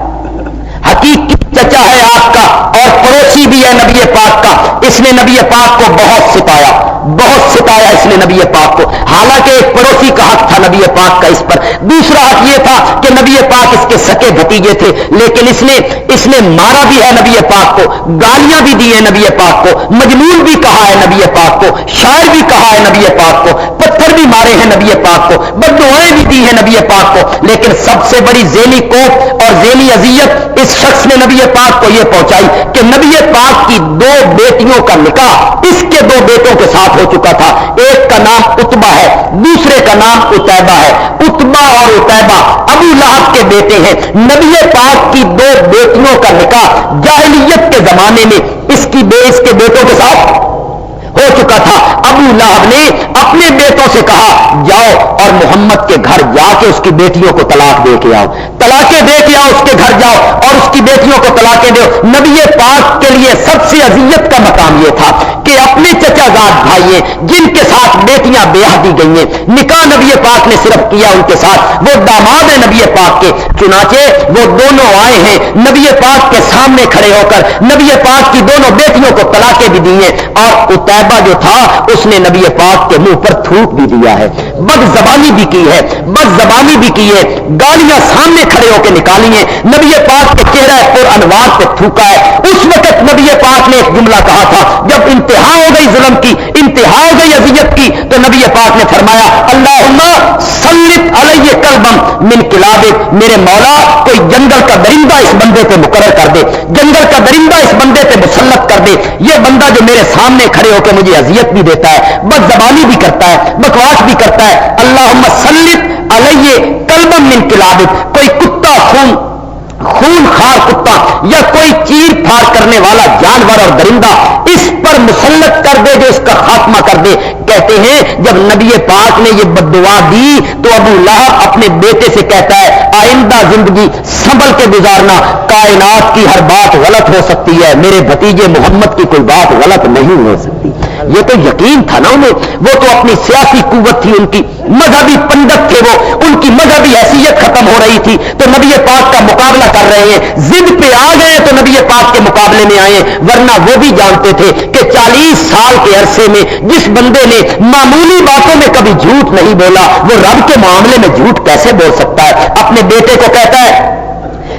حقیقی چچا ہے آپ کا، اور پڑوسی بھی ہے نبی پاک کا۔ اس نے نبی پاک کو بہت ستایا، بہت ستایا اس نے نبی پاک کو، حالانکہ ایک پڑوسی کا حق تھا نبی پاک کا اس پر، دوسرا حق یہ تھا کہ نبی پاک اس کے سکے بھتیجے تھے، لیکن اس نے مارا بھی ہے نبی پاک کو، گالیاں بھی دی ہیں نبی پاک کو، مجنون بھی کہا ہے نبی پاک کو، شاعر بھی کہا ہے نبی پاک کو، پتھر بھی مارے ہیں نبی پاک کو، بددعائیں بھی دی ہیں نبی پاک کو، لیکن سب سے بڑی ذیلی کوف اور ذیلی اذیت اس شخص نے نبی پاک کو یہ پہنچائی کہ نبی پاک کی 2 بیٹیوں کا نکاح اس کے 2 بیٹوں کے ساتھ ہو چکا تھا، ایک کا نام عتبہ ہے، دوسرے کا نام عتیبہ ہے۔ عتبہ اور عتیبہ ابو لہب کے بیٹے ہیں، نبی پاک کی 2 بیٹیوں کا نکاح جاہلیت کے زمانے میں اس کے بیٹوں کے ساتھ ہو چکا تھا، ابو لہب نے اپنے بیٹوں سے کہا جاؤ اور محمد کے گھر جا کے اس کی بیٹیوں کو طلاق دے کے آؤ، طلاقیں دے کے آؤ، اس کے گھر جاؤ اور اس کی بیٹیوں کو طلاقیں دو۔ نبی پاک کے لیے سب سے اذیت کا مقام یہ تھا کہ اپنے چچا زاد بھائی جن کے ساتھ بیٹیاں بیاہ دی گئی ہیں، نکاح نبی پاک نے صرف کیا ان کے ساتھ، وہ داماد ہیں نبی پاک کے، چنانچہ وہ دونوں آئے ہیں نبی پاک کے سامنے کھڑے ہو کر نبی پاک کی دونوں بیٹیوں کو طلاقیں بھی دی ہیں، اور عتیبہ جو تھا اس نے نبی پاک کے منہ پر تھوک بھی دیا ہے، بد زبانی بھی کی ہے، بد زبانی بھی کی ہے، گالیاں سامنے کھڑے ہو کے نکالی ہیں، نبی پاک کے چہرہ پر انوار پہ تھوکا ہے۔ اس وقت نبی پاک نے ایک جملہ کہا تھا، جب انتہا ہو گئی ظلم کی، انتہا ہو گئی اذیت کی، تو نبی پاک نے فرمایا اللہم سلط علیہ کلبا من کلابک، میرے مولا کوئی جنگل کا درندہ اس بندے پہ مقرر کر دے، جنگل کا درندہ اس بندے پہ مسلط کر دے، یہ بندہ جو میرے سامنے کھڑے ہو کے مجھے اذیت بھی دیتا ہے، بد زبانی بھی کرتا ہے، بکواس بھی کرتا ہے، اللہم سلط علیہ کلبا من کلابک، کوئی کتا خون خار کتا یا کوئی چیر پھاڑ کرنے والا جانور اور درندہ اس پر مسلط کر دے جو اس کا خاتمہ کر دے۔ کہتے ہیں جب نبی پاک نے یہ بددعا دی تو ابو لہب اپنے بیٹے سے کہتا ہے آئندہ زندگی سنبھل کے گزارنا، کائنات کی ہر بات غلط ہو سکتی ہے، میرے بھتیجے محمد کی کوئی بات غلط نہیں ہو سکتی۔ یہ تو یقین تھا نا انہیں، وہ تو اپنی سیاسی قوت تھی ان کی، مذہبی پنڈت تھے وہ، ان کی مذہبی حیثیت ختم ہو رہی تھی تو نبی پاک کا مقابلہ کر رہے ہیں، ضد پہ آ گئے تو نبی پاک کے مقابلے میں آئے، ورنہ وہ بھی جانتے تھے کہ 40 سال کے عرصے میں جس بندے نے معمولی باتوں میں کبھی جھوٹ نہیں بولا وہ رب کے معاملے میں جھوٹ کیسے بول سکتا ہے۔ اپنے بیٹے کو کہتا ہے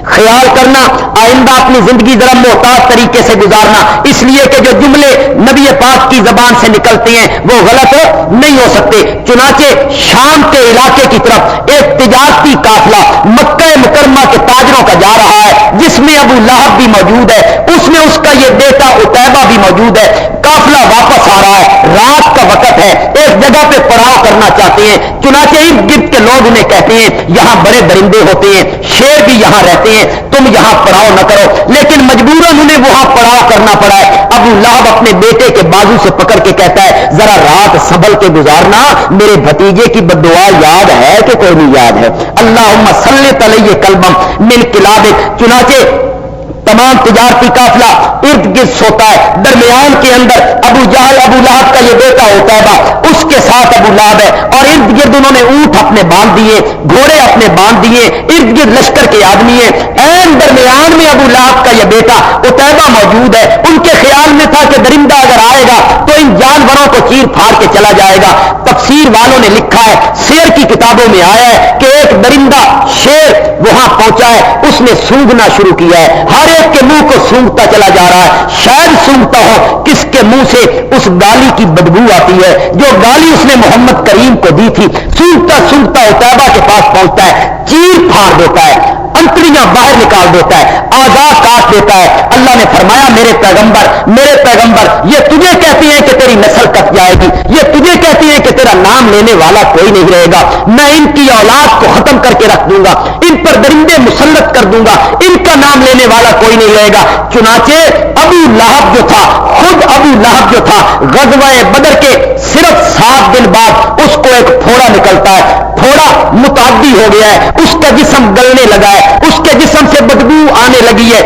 خیال کرنا آئندہ اپنی زندگی ذرا محتاط طریقے سے گزارنا، اس لیے کہ جو جملے نبی پاک کی زبان سے نکلتے ہیں وہ غلط نہیں ہو سکتے۔ چنانچہ شام کے علاقے کی طرف ایک تجارتی قافلہ مکہ مکرمہ کے تاجروں کا جا رہا ہے جس میں ابو لہب بھی موجود ہے، اس میں اس کا یہ بیٹا عتیبہ بھی موجود ہے۔ قافلہ واپس آ رہا ہے، رات کا وقت ہے، ایک جگہ پہ پڑاؤ کرنا چاہتے ہیں، چنانچہ ارد گرد کے لوگ انہیں کہتے ہیں یہاں بڑے درندے ہوتے ہیں، شیر بھی یہاں رہتے ہیں، تم یہاں پڑاؤ نہ کرو، لیکن مجبوراً انہیں وہاں پڑاؤ کرنا پڑا ہے۔ ابو لہب اپنے بیٹے کے بازو سے پکڑ کے کہتا ہے ذرا رات سنبھل کے گزارنا، میرے بھتیجے کی بددعا یاد ہے کہ کوئی نہیں یاد ہے؟ اللہم سلط علیہ کلبا من کلابک۔ چنانچہ تمام تجارتی قافلہ ارد گرد سوتا ہے، درمیان کے اندر ابو جہل ابو لہب کا یہ بیٹا عتیبہ اس کے ساتھ ابو لہب ہے، اور ارد گرد انہوں نے اونٹ اپنے باندھ دیے، گھوڑے اپنے باندھ دیے، ارد گرد لشکر کے آدمی ہیں، این درمیان میں ابو لہب کا یہ بیٹا عتیبہ موجود ہے۔ ان کے خیال میں تھا کہ درندہ اگر آئے گا تو ان جانوروں کو چیر پھاڑ کے چلا جائے گا۔ تفسیر والوں نے لکھا ہے، سیر کی کتابوں میں آیا ہے کہ ایک درندہ شیر وہاں پہنچا ہے، اس نے سونگنا شروع کیا ہے، ہر ایک کے منہ کو سونگتا چلا جا رہا ہے، شاید سونگتا ہو کس کے منہ سے اس گالی کی بدبو آتی ہے جو گالی اس نے محمد کریم کو دی تھی۔ سونگتا سونگتا عتیبہ کے پاس پہنچتا ہے، چیر پھاڑ دیتا ہے، انتڑیاں باہر نکال دیتا ہے، اعضاء کاٹ دیتا ہے۔ اللہ نے فرمایا میرے پیغمبر یہ تجھے کہتے ہیں کہ تیری نسل کٹ جائے گی، یہ تجھے کہتے ہیں کہ تیرا نام لینے والا کوئی نہیں رہے گا، میں ان کی اولاد کو ختم کر کے رکھ دوں گا، ان پر درندے مسلط کر دوں گا، ان کا نام لینے والا کوئی نہیں رہے گا۔ چنانچہ ابو لہب جو تھا، خود ابو لہب جو تھا، غزوہ بدر کے صرف 7 دن بعد اس کو ایک پھوڑا نکلتا ہے، پھوڑا متعدی ہو گیا ہے، اس کا جسم گلنے لگا ہے، اس کے جسم سے بدبو آنے لگی ہے،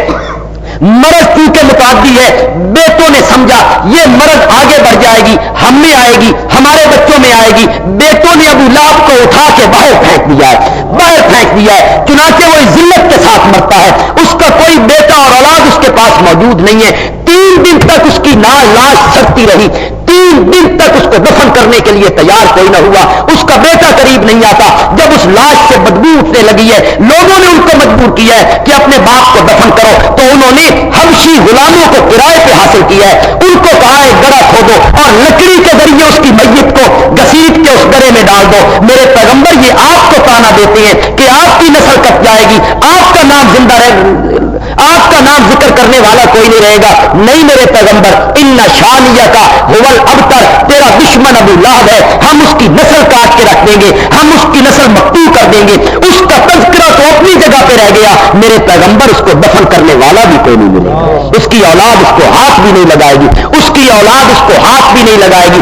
مرض کیونکہ متعدی ہے، بیٹوں نے سمجھا یہ مرض آگے بڑھ جائے گی، ہم میں آئے گی، ہمارے بچوں میں آئے گی، بیٹوں نے ابو لہب کو اٹھا کے باہر پھینک دیا ہے، چنانچہ وہ ذلت کے ساتھ مرتا ہے، اس کا کوئی بیٹا اور اولاد اس کے پاس موجود نہیں ہے۔ 3 دن تک اس کی لاش سڑتی رہی، 3 دن تک اس کو دفن کرنے کے لیے تیار کوئی نہ ہوا، اس کا بیٹا قریب نہیں آتا۔ جب اس لاش سے بدبو اٹھنے لگی ہے، لوگوں نے ان کو مجبور کیا ہے کہ اپنے باپ کو دفن کرو، تو انہوں نے حبشی غلاموں کو کرائے پہ حاصل کیا ہے، ان کو کہا ہے گڑھا کھودو اور لکڑی کے ذریعے اس کی میت کو گھسیٹ کے اس گڑھے میں ڈال دو۔ میرے پیغمبر یہ آپ کو تانا دیتے ہیں کہ آپ کی نسل کٹ جائے گی، آپ کا نام زندہ آپ کا نام ذکر کرنے والا کوئی نہیں رہے گا. نہیں میرے پیغمبر, ان شانیہ کا ہول ابتر, تیرا دشمن ابو لہب ہے, ہم اس کی نسل کاٹ کے رکھ دیں گے, ہم اس کی نسل مقطوع کر دیں گے. اس کا تذکرہ تو اپنی جگہ پہ رہ گیا, میرے پیغمبر اس کو دفن کرنے والا بھی کوئی نہیں ملے گا. اس کی اولاد اس کو ہاتھ بھی نہیں لگائے گی, اس کی اولاد اس کو ہاتھ بھی نہیں لگائے گی.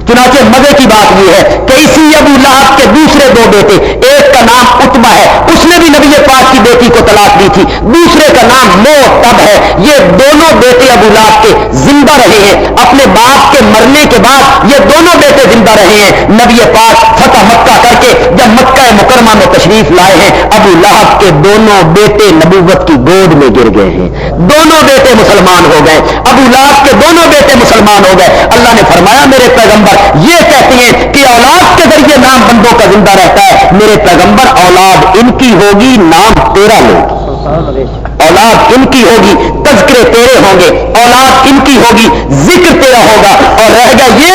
چنانچہ مزے کی بات یہ ہے کہ اسی ابو لہب کے دوسرے دو بیٹے, ایک کا نام عتبہ ہے, اس نے بھی نبی پاک کی بیٹی کو طلاق دی تھی, دوسرے کا نام موتب ہے. یہ دونوں بیٹے ابو لہب کے زندہ رہے ہیں, اپنے باپ کے مرنے کے بعد یہ دونوں بیٹے زندہ رہے ہیں. نبی پاک فتح مکہ کر کے جب مکہ مکرمہ میں تشریف لائے ہیں, ابو لہب کے دونوں بیٹے نبوت کی گود میں گر گئے ہیں, دونوں بیٹے مسلمان ہو گئے. ابو لہب کے دونوں بیٹے مسلمان ہو گئے. اللہ نے فرمایا میرے پیغمبر یہ کہتی ہیں کہ اولاد کے ذریعے نام بندوں کا زندہ رہتا ہے. میرے پیغمبر اولاد ان کی ہوگی, نام تیرا لوگی. اولاد ان کی ہوگی, تذکرے تیرے ہوں گے, اولاد ان کی ہوگی, ذکر تیرا ہوگا. اور رہ گا یہ,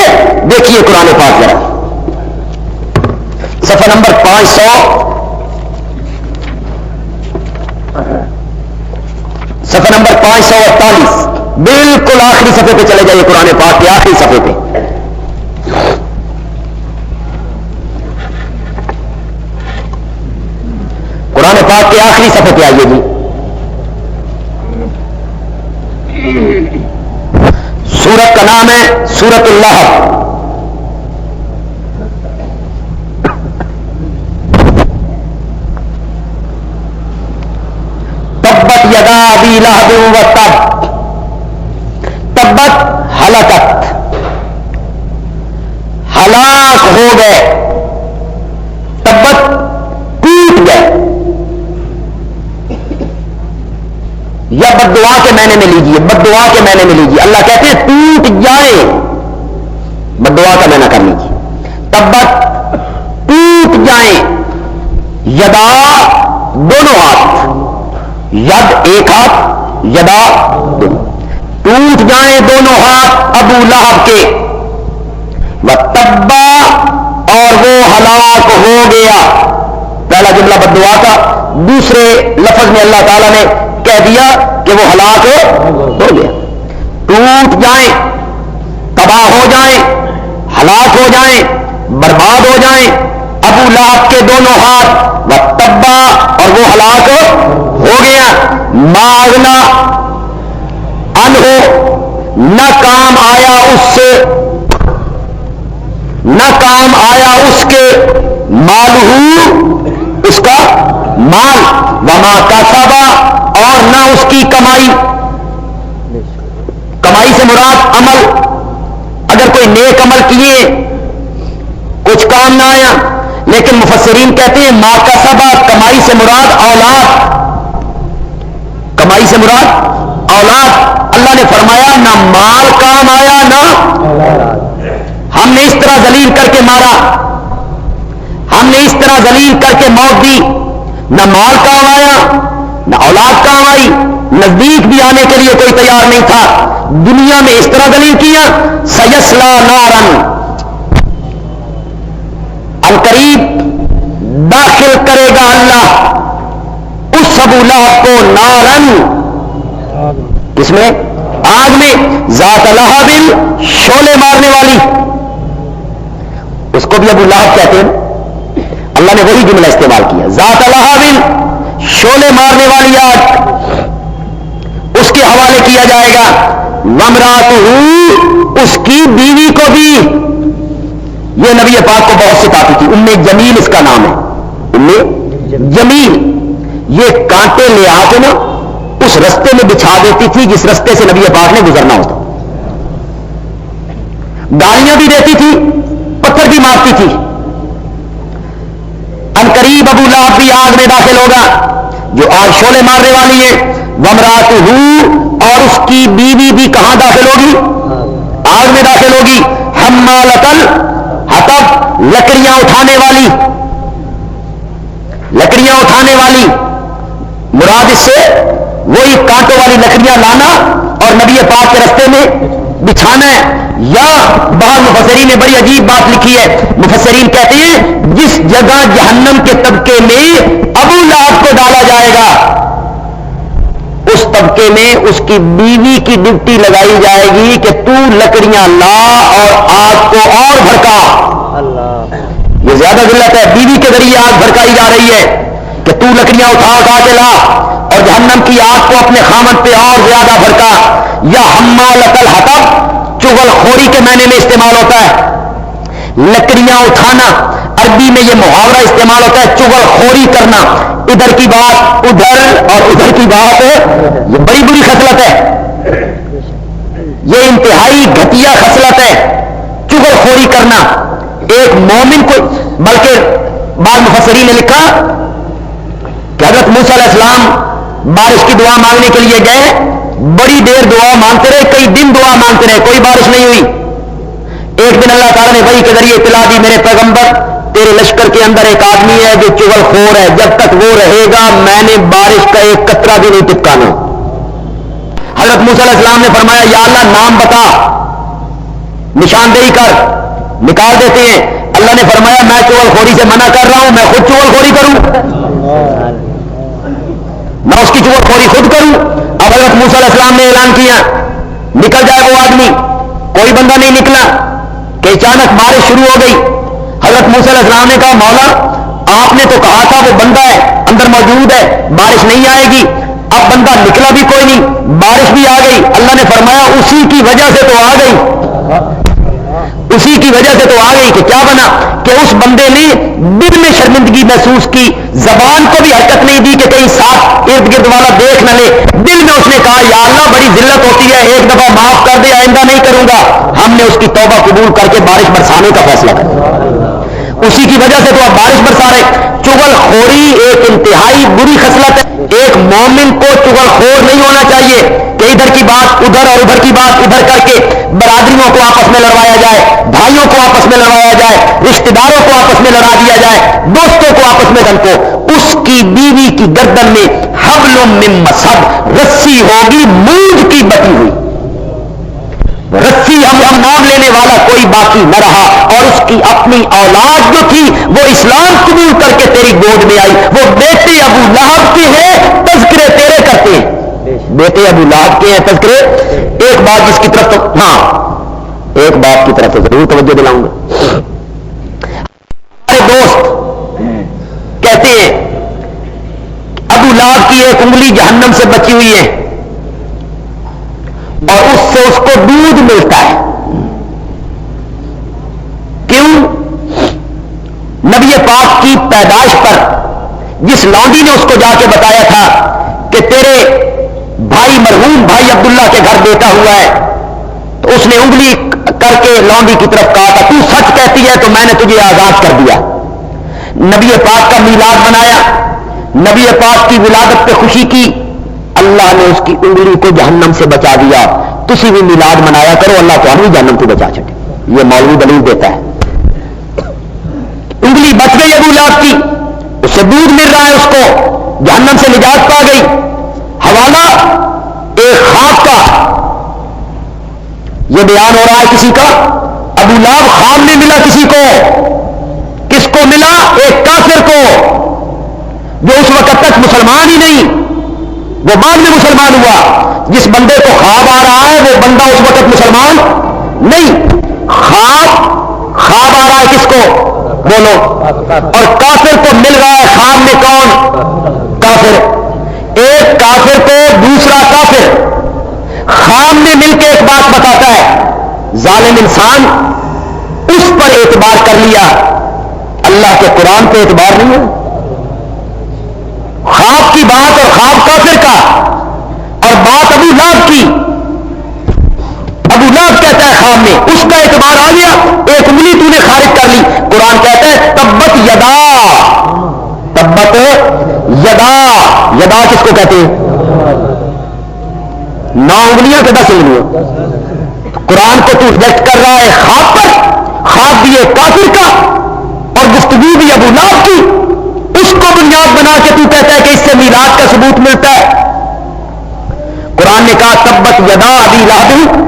دیکھیے قرآن پاک ذرا صفحہ نمبر 500, صفحہ نمبر 548, بالکل آخری صفحے پہ چلے جائیے, قرآن پاک کے آخری صفحے پہ. قرآن پاک کے آخری صفحے پہ آئیے جی. سورت کا نام ہے سورت اللہب. تبت یدا ابی لہب و تب, تبت ہلاکت, ہلاک ہو گئے, تبت ٹوٹ گئے, یا بد دعا کے معنی میں لیجیے, بد دعا کے معنی میں لیجیے. اللہ کہتے ہیں ٹوٹ جائیں, بد دعا کا معنی کر لیجیے. تبت ٹوٹ جائیں, یدا دونوں ہاتھ, ید ایک ہاتھ, یدا دونوں, ٹوٹ جائیں دونوں ہاتھ ابو لہب کے. وتبا, اور وہ ہلاک ہو گیا. پہلا جملہ بد دعا کا, دوسرے لفظ میں اللہ تعالیٰ نے کہہ دیا کہ وہ ہلاک ہو گیا. ٹوٹ جائیں, تباہ ہو جائیں, ہلاک ہو جائیں, برباد ہو جائیں ابو لہب کے دونوں ہاتھ. وتبا, اور وہ ہلاک ہو گیا. ما اغنا عنہ, نہ کام آیا اس سے, نہ کام آیا اس کے, مالہ, اس کا مال, وما کسبا, اور نہ اس کی کمائی. کمائی سے مراد عمل, اگر کوئی نیک عمل کیے کچھ کام نہ آیا. لیکن مفسرین کہتے ہیں ما کسبا, کمائی سے مراد اولاد, کمائی سے مراد اولاد. اللہ نے فرمایا نہ مال کام آیا نہ ہم نے اس طرح ذلیل کر کے مارا, ہم نے اس طرح ذلیل کر کے موت دی, نہ مال کام آیا نہ اولاد کام آئی, نزدیک بھی آنے کے لیے کوئی تیار نہیں تھا. دنیا میں اس طرح ذلیل کیا. سیسلا نارن, القریب داخل کرے گا اللہ اس ابو لہب کو نارن, اس میں آگ میں, ذات لہب, شعلے مارنے والی, اس کو بھی ابو لہب کہتے ہیں. اللہ نے وہی جملہ استعمال کیا, ذات لہب, شعلے مارنے والی آگ, اس کے حوالے کیا جائے گا. وامرأتہ, اس کی بیوی کو بھی. یہ نبی پاک کو بہت ستاتی تھی, ام جمیل اس کا نام ہے, ام جمیل. یہ کانٹے لے آ کے نا اس رستے میں بچھا دیتی تھی جس رستے سے نبی پاک نے گزرنا ہوتا. گالیاں بھی دیتی تھی, پتھر بھی مارتی تھی. عنقریب ابو لہب بھی آگ میں داخل ہوگا, جو آگ شعلے مارنے والی ہے. وامرأتہ, اور اس کی بیوی بھی کہاں داخل ہوگی؟ آگ میں داخل ہوگی. حمالۃ الحطب, لکڑیاں اٹھانے والی, لکڑیاں اٹھانے والی. مراد اس سے وہی کانٹوں والی لکڑیاں لانا اور نبی پاک کے رستے میں بچھانا ہے. یا بعض مفسرین نے بڑی عجیب بات لکھی ہے. مفسرین کہتے ہیں جس جگہ جہنم کے طبقے میں ابو لہب کو ڈالا جائے گا طبقے میں اس کی بیوی کی ڈیوٹی لگائی جائے گی کہ تو لکڑیاں لا اور آگ کو اور بھڑکا. یہ زیادہ ذلت ہے. بیوی کے ذریعے آگ بھڑکائی جا رہی ہے کہ تو لکڑیاں اٹھا کے لا اور جہنم کی آگ کو اپنے خامد پہ اور زیادہ بھڑکا. یا حمالۃ الحطب چغل خوری کے معنی میں استعمال ہوتا ہے. لکڑیاں اٹھانا عربی میں یہ محاورہ استعمال ہوتا ہے چغل خوری کرنا. ادھر کی بات ادھر اور ادھر کی بات یہ بڑی بری خصلت ہے. یہ انتہائی گھٹیا خصلت ہے چغل خوری کرنا. ایک مومن کو بلکہ بعض مفسرین نے لکھا کہ حضرت موسیٰ علیہ السلام بارش کی دعا مانگنے کے لیے گئے. بڑی دیر دعا مانگتے رہے, کئی دن دعا مانگتے رہے, کوئی بارش نہیں ہوئی. ایک دن اللہ تعالیٰ نے وحی کے ذریعے اطلاع دی, میرے پیغمبر تیرے لشکر کے اندر ایک آدمی ہے جو چغل خور ہے, جب تک وہ رہے گا میں نے بارش کا ایک قطرہ بھی نہیں ٹپکانا. حضرت موسیٰ علیہ السلام نے فرمایا یا اللہ نام بتا, نشاندہی کر, نکال دیتے ہیں. اللہ نے فرمایا میں چغل خوری سے منع کر رہا ہوں, میں خود چغل خوری کروں, میں اس کی چغل خوری خود کروں. اب حضرت موسیٰ علیہ السلام نے اعلان کیا نکل جائے وہ آدمی, کوئی بندہ نہیں نکلا کہ اچانک بارش شروع ہو گئی. حضرت موسیٰ علیہ السلام نے کہا مولا آپ نے تو کہا تھا وہ بندہ ہے اندر موجود ہے بارش نہیں آئے گی. اب بندہ نکلا بھی کوئی نہیں, بارش بھی آ گئی. اللہ نے فرمایا اسی کی وجہ سے تو آ گئی, اسی کی وجہ سے تو آ گئی. کہ کیا بنا کہ اس بندے نے دل میں شرمندگی محسوس کی, زبان کو بھی حرکت نہیں دی کہ کہیں ساتھ ارد گرد والا دیکھ نہ لے. دل میں اس نے کہا یا اللہ بڑی ذلت ہوتی ہے, ایک دفعہ معاف کر دے, آئندہ نہیں کروں گا. ہم نے اس کی توبہ قبول کر کے بارش برسانے کا فیصلہ کیا. اسی کی وجہ سے تو اب بارش برسا رہے. چغل خوری ایک انتہائی بری خصلت ہے. ایک مومن کو چغل خور نہیں ہونا چاہیے کہ ادھر کی بات ادھر اور ادھر کی بات ادھر کر کے برادریوں کو آپس میں لڑوایا جائے, بھائیوں کو آپس میں لڑوایا جائے, رشتہ داروں کو آپس میں لڑا دیا جائے, دوستوں کو آپس میں ڈنکو. اس کی بیوی کی گردن میں حبل من مسد رسی ہوگی مونج کی بٹی ہوئی, رسی ہم نام لینے والا کوئی باقی نہ رہا. اور اس کی اپنی اولاد جو تھی وہ اسلام قبول کر کے تیری گود میں آئی. وہ بیٹے ابو لہب کے ہیں تذکرے تیرے کرتے ہیں, بیٹے ابو لہب کے ہیں تذکرے. ایک بات جس کی طرف تو ہاں ایک بات کی طرف تو ضرور توجہ دلاؤں گا. ہمارے دوست کہتے ہیں ابو لہب کی ایک انگلی جہنم سے بچی ہوئی ہے اور اس سے اس کو دودھ ملتا ہے. کیوں؟ نبی پاک کی پیدائش پر جس لونڈی نے اس کو جا کے بتایا تھا کہ تیرے بھائی مرحوم بھائی عبداللہ کے گھر بیٹا ہوا ہے, تو اس نے انگلی کر کے لونڈی کی طرف کہا تھا تو سچ کہتی ہے تو میں نے تجھے آزاد کر دیا. نبی پاک کا میلاد منایا, نبی پاک کی ولادت پہ خوشی کی, اللہ نے اس کی انگلی کو جہنم سے بچا دیا. تسی بھی میلاد منایا کرو, اللہ تو بھی جہنم سے بچا چھٹے. یہ مولوی دلیل دیتا ہے. انگلی بچ گئی ابو لہب کی, اس سے دودھ مل رہا ہے, اس کو جہنم سے نجات پا گئی. حوالہ ایک خواب کا یہ بیان ہو رہا ہے کسی کا. ابو لہب خواب میں ملا کسی کو, کس کو ملا؟ ایک کافر کو جو اس وقت تک مسلمان ہی نہیں, وہ بعد میں مسلمان ہوا. جس بندے کو خواب آ رہا ہے وہ بندہ اس وقت مسلمان نہیں. خواب آ رہا ہے کس کو بولو, اور کافر کو مل رہا ہے خواب میں. کون کافر؟ ایک کافر کو دوسرا کافر خواب میں مل کے ایک بات بتاتا ہے. ظالم انسان اس پر اعتبار کر لیا, اللہ کے قرآن پہ اعتبار نہیں ہے. خواب کی بات اور خواب کافر کا, اور بات ابو لہب کی. ابو لہب کہتا ہے خواب میں اس کا اعتبار آ گیا, ایک انگلی تو نے خارج کر لی. قرآن کہتا ہے تبت یدا, تبت یدا. یدا کس کو کہتے ہیں؟ 9 انگلیاں کے 10 انگلیاں. قرآن کو تو ریجیکٹ کر رہا ہے خواب پر, خواب بھی ایک کافر کا اور گفتگو بھی ابو لہب کی. اس کو بنیاد بنا کے تو کہتا ہے کہ اس سے میلاد کا ثبوت ملتا ہے. قرآن نے کہا تبت یدا ابی لہب.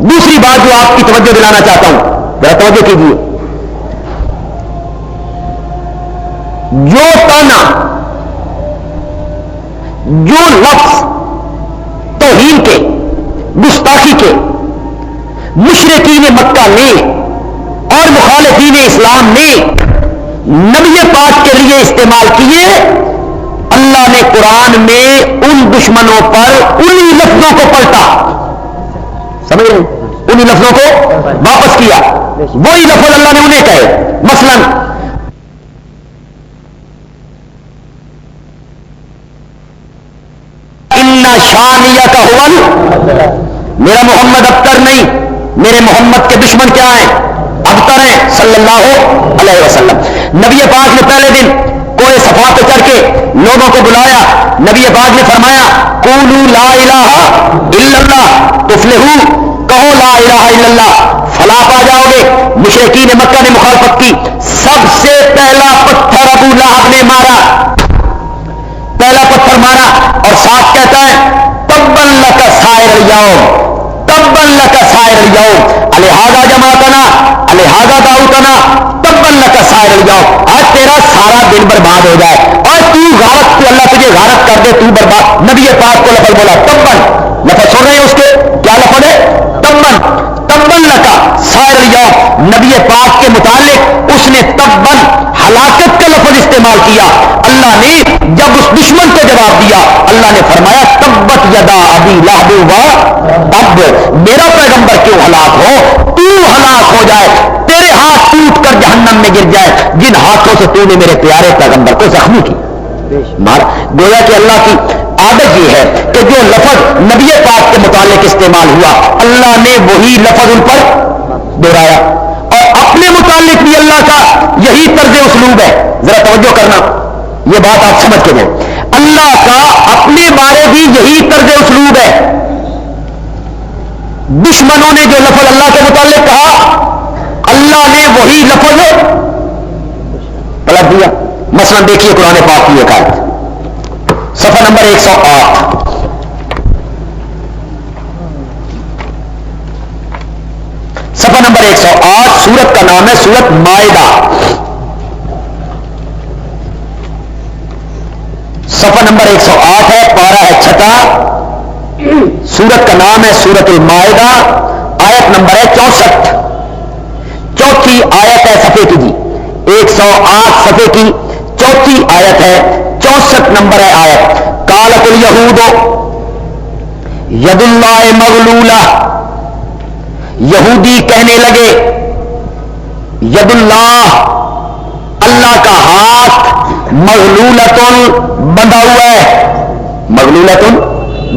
دوسری بات جو آپ کی توجہ دلانا چاہتا ہوں, ذرا توجہ کیجیے. جو تانا, جو لفظ مشرکین مکہ نے اور مخالفین اسلام نے نبی پاک کے لیے استعمال کیے، اللہ نے قرآن میں ان دشمنوں پر انہی لفظوں کو پلٹا، سمجھ رہے ہیں؟ انہی لفظوں کو واپس کیا، وہی لفظ اللہ نے انہیں کہے. مثلا ان شانیہ کا حول، میرا محمد ابتر نہیں، میرے محمد کے دشمن کیا ہیں؟ ابتر ہیں صلی اللہ علیہ وسلم. نبی پاک نے پہلے دن کوہ صفا پہ چڑھ کے لوگوں کو بلایا، نبی پاک نے فرمایا قولوا لا الہ الا اللہ تفلحوا، کہو لا الہ الا اللہ فلاح پا جاؤ گے. مشرکین مکہ نے مخالفت کی، سب سے پہلا پتھر ابو لہب نے مارا، پہلا پتھر مارا اور ساتھ کہتا ہے تبا لک سائر اليوم، تبا لک سائر اليوم الہذا جماعتنا الہذا دعوتنا تبا لک سائر اليوم، آج تیرا سارا دن برباد ہو جائے اور تو غارت، تو اللہ تجھے غارت کر دے، تو برباد. نبی پاک کو لفظ بولا تبن، لفظ سن رہے ہیں اس کے کیا لفظ ہے؟ تبن، تبن لکا سائر اليوم. نبی پاک کے متعلق اس نے تبن ہلاکت کا لفظ استعمال کیا. اللہ نے جب اس دشمن کو جواب دیا، اللہ نے فرمایا تبت یدا ابی لہب و تب، میرا پیغمبر کیوں ہلاک ہو، تو ہلاک ہو جائے، تیرے ہاتھ ٹوٹ کر جہنم میں گر جائے جن ہاتھوں سے تو نے میرے پیارے پیغمبر کو زخمی کی. گویا کہ اللہ کی عادت یہ ہے کہ جو لفظ نبی پاک کے متعلق استعمال ہوا، اللہ نے وہی لفظ ان پر دہرایا. اور اپنے متعلق بھی اللہ کا یہی طرز اسلوب ہے. ذرا توجہ کرنا، یہ بات آپ سمجھ کے جائیں. اللہ کا اپنے بارے بھی یہی طرز اسلوب ہے. دشمنوں نے جو لفظ اللہ کے متعلق کہا، اللہ نے وہی لفظ پلٹ دیا. مثلا دیکھیے قرآن پاک کی ایک آیت، صفحہ نمبر 108، صفحہ نمبر 108، سورت کا نام ہے سورت مائدہ، صفحہ نمبر 108 ہے، پارہ ہے 6، سورت کا نام ہے سورت المائدہ، آیت نمبر ہے 64، چوتھی آیت ہے صفحے کی جی، 108 صفحے کی چوتھی آیت ہے، 64 نمبر ہے آیت. قالت الیہود ید اللہ مغلولہ، یہودی کہنے لگے ید اللہ، اللہ کا ہاتھ مغلولۃ بندھا ہوا ہے، مغلولۃ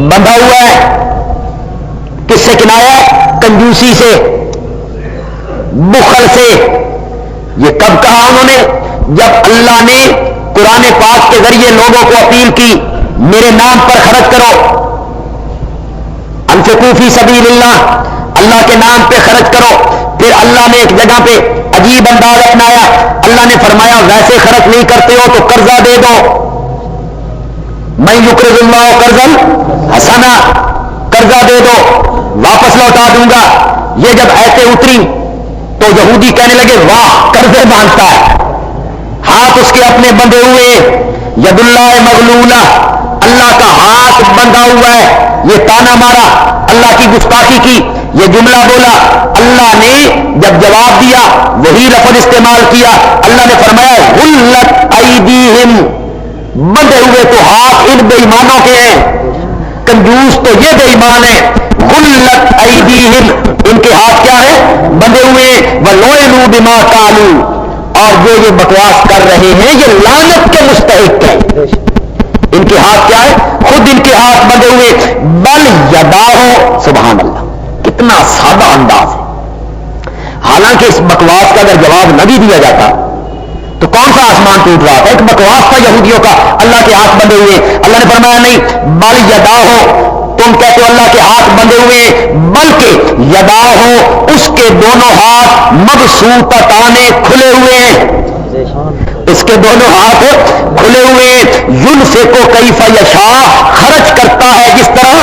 بندھا ہوا ہے. کس سے کنایا ہے؟ کنجوسی سے، بخل سے. یہ کب کہا انہوں نے؟ جب اللہ نے قرآن پاک کے ذریعے لوگوں کو اپیل کی میرے نام پر خرچ کرو، انفقوا فی سبیل اللہ، اللہ کے نام پہ خرچ کرو. پھر اللہ نے ایک جگہ پہ عجیب انداز اپنایا، اللہ نے فرمایا ویسے خرچ نہیں کرتے ہو تو قرضہ دے دو، میں یقرض اللہ قرضا حسنا، قرضہ دے دو واپس لوٹا دوں گا. یہ جب ایسے اتری تو یہودی کہنے لگے واہ قرضے مانگتا ہے، ہاتھ اس کے اپنے بندھے ہوئے، ید اللہ مغلولہ، اللہ کا ہاتھ بندھا ہوا ہے. یہ تانا مارا، اللہ کی گستاخی کی، یہ جملہ بولا. اللہ نے جب جواب دیا وہی لفظ استعمال کیا. اللہ نے فرمایا غلت ایدیہم، بندھے ہوئے تو ہاتھ ان بے ایمانوں کے ہیں، کنجوس تو یہ بے ایمان ہے. غلت ایدیہم، ان کے ہاتھ کیا ہے؟ بندھے ہوئے. وَلُعِنُوا بِمَا قَالُوا، اور جو یہ بکواس کر رہے ہیں یہ لعنت کے مستحق ہیں. ان کے ہاتھ کیا ہے؟ خود ان کے ہاتھ بندھے ہوئے. بل یداہ، سبحان اللہ، کتنا سادہ انداز ہے. حالانکہ اس بکواس کا اگر جواب نہ بھی دیا جاتا تو کون سا آسمان ٹوٹ رہا تھا؟ ایک بکواس تھا یہودیوں کا، اللہ کے ہاتھ بندھے ہوئے. اللہ نے فرمایا نہیں، بل یداہ، تم کہتے ہو اللہ کے ہاتھ بندھے ہوئے، بلکہ یداہ، اس کے دونوں ہاتھ مبسوطتان، کھلے ہوئے ہیں، اس کے دونوں ہاتھ کھلے ہوئے. ینفق کیف یشاء، خرچ کرتا ہے جس طرح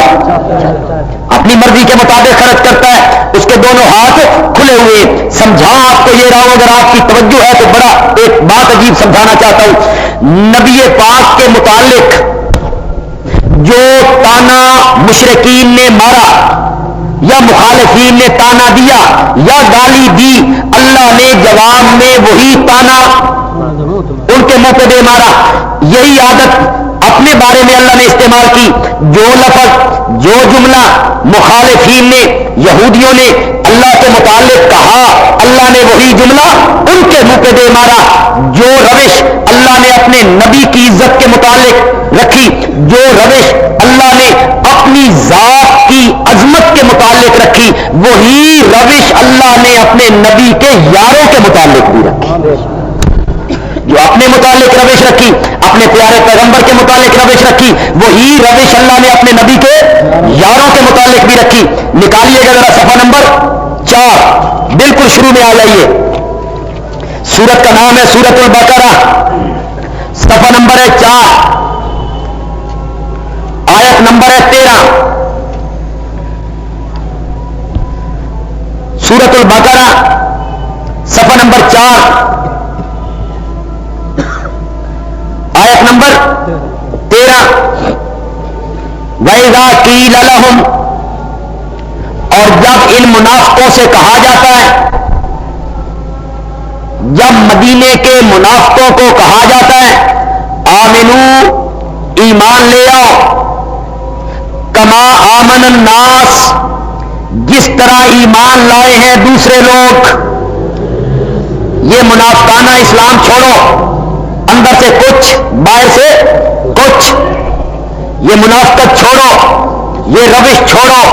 اپنی مرضی کے مطابق خرچ کرتا ہے. اس کے دونوں ہاتھ کھلے ہوئے. سمجھا آپ کو یہ رہا ہوں، اگر آپ کی توجہ ہے تو بڑا ایک بات عجیب سمجھانا چاہتا ہوں. نبی پاک کے متعلق جو تانا مشرکین نے مارا، یا مخالفین نے تانا دیا یا گالی دی، اللہ نے جواب میں وہی تانا ان کے منہ پہ دے مارا۔ یہی عادت اپنے بارے میں اللہ نے استعمال کی، جو لفظ جو جملہ مخالفین نے یہودیوں نے اللہ کے متعلق کہا، اللہ نے وہی جملہ ان کے منہ پہ دے مارا۔ جو روش اللہ نے اپنے نبی کی عزت کے متعلق رکھی، جو روش اللہ نے اپنی ذات کی عظمت کے متعلق رکھی، وہی روش اللہ نے اپنے نبی کے یاروں کے متعلق بھی رکھی۔ جو اپنے متعلق روش رکھی، اپنے پیارے پیغمبر کے متعلق روش رکھی، وہی روش اللہ نے اپنے نبی کے یاروں کے متعلق بھی رکھی۔ نکالیے گا ذرا صفحہ نمبر 4، بالکل شروع میں آ جائیے۔ سورت کا نام ہے سورت البقرہ، صفحہ نمبر ہے 4، آیت نمبر ہے 13۔ سورت البقرہ صفحہ نمبر 4، آیت نمبر 13۔ وَإِذَا قِيلَ لَهُمْ، اور جب ان منافقوں سے کہا جاتا ہے، جب مدینے کے منافقوں کو کہا جاتا ہے آمنو ایمان لے آؤ، کما آمن الناس جس طرح ایمان لائے ہیں دوسرے لوگ، یہ منافقانہ اسلام چھوڑو، اندر سے کچھ باہر سے کچھ، یہ منافقت چھوڑو، یہ روش چھوڑو،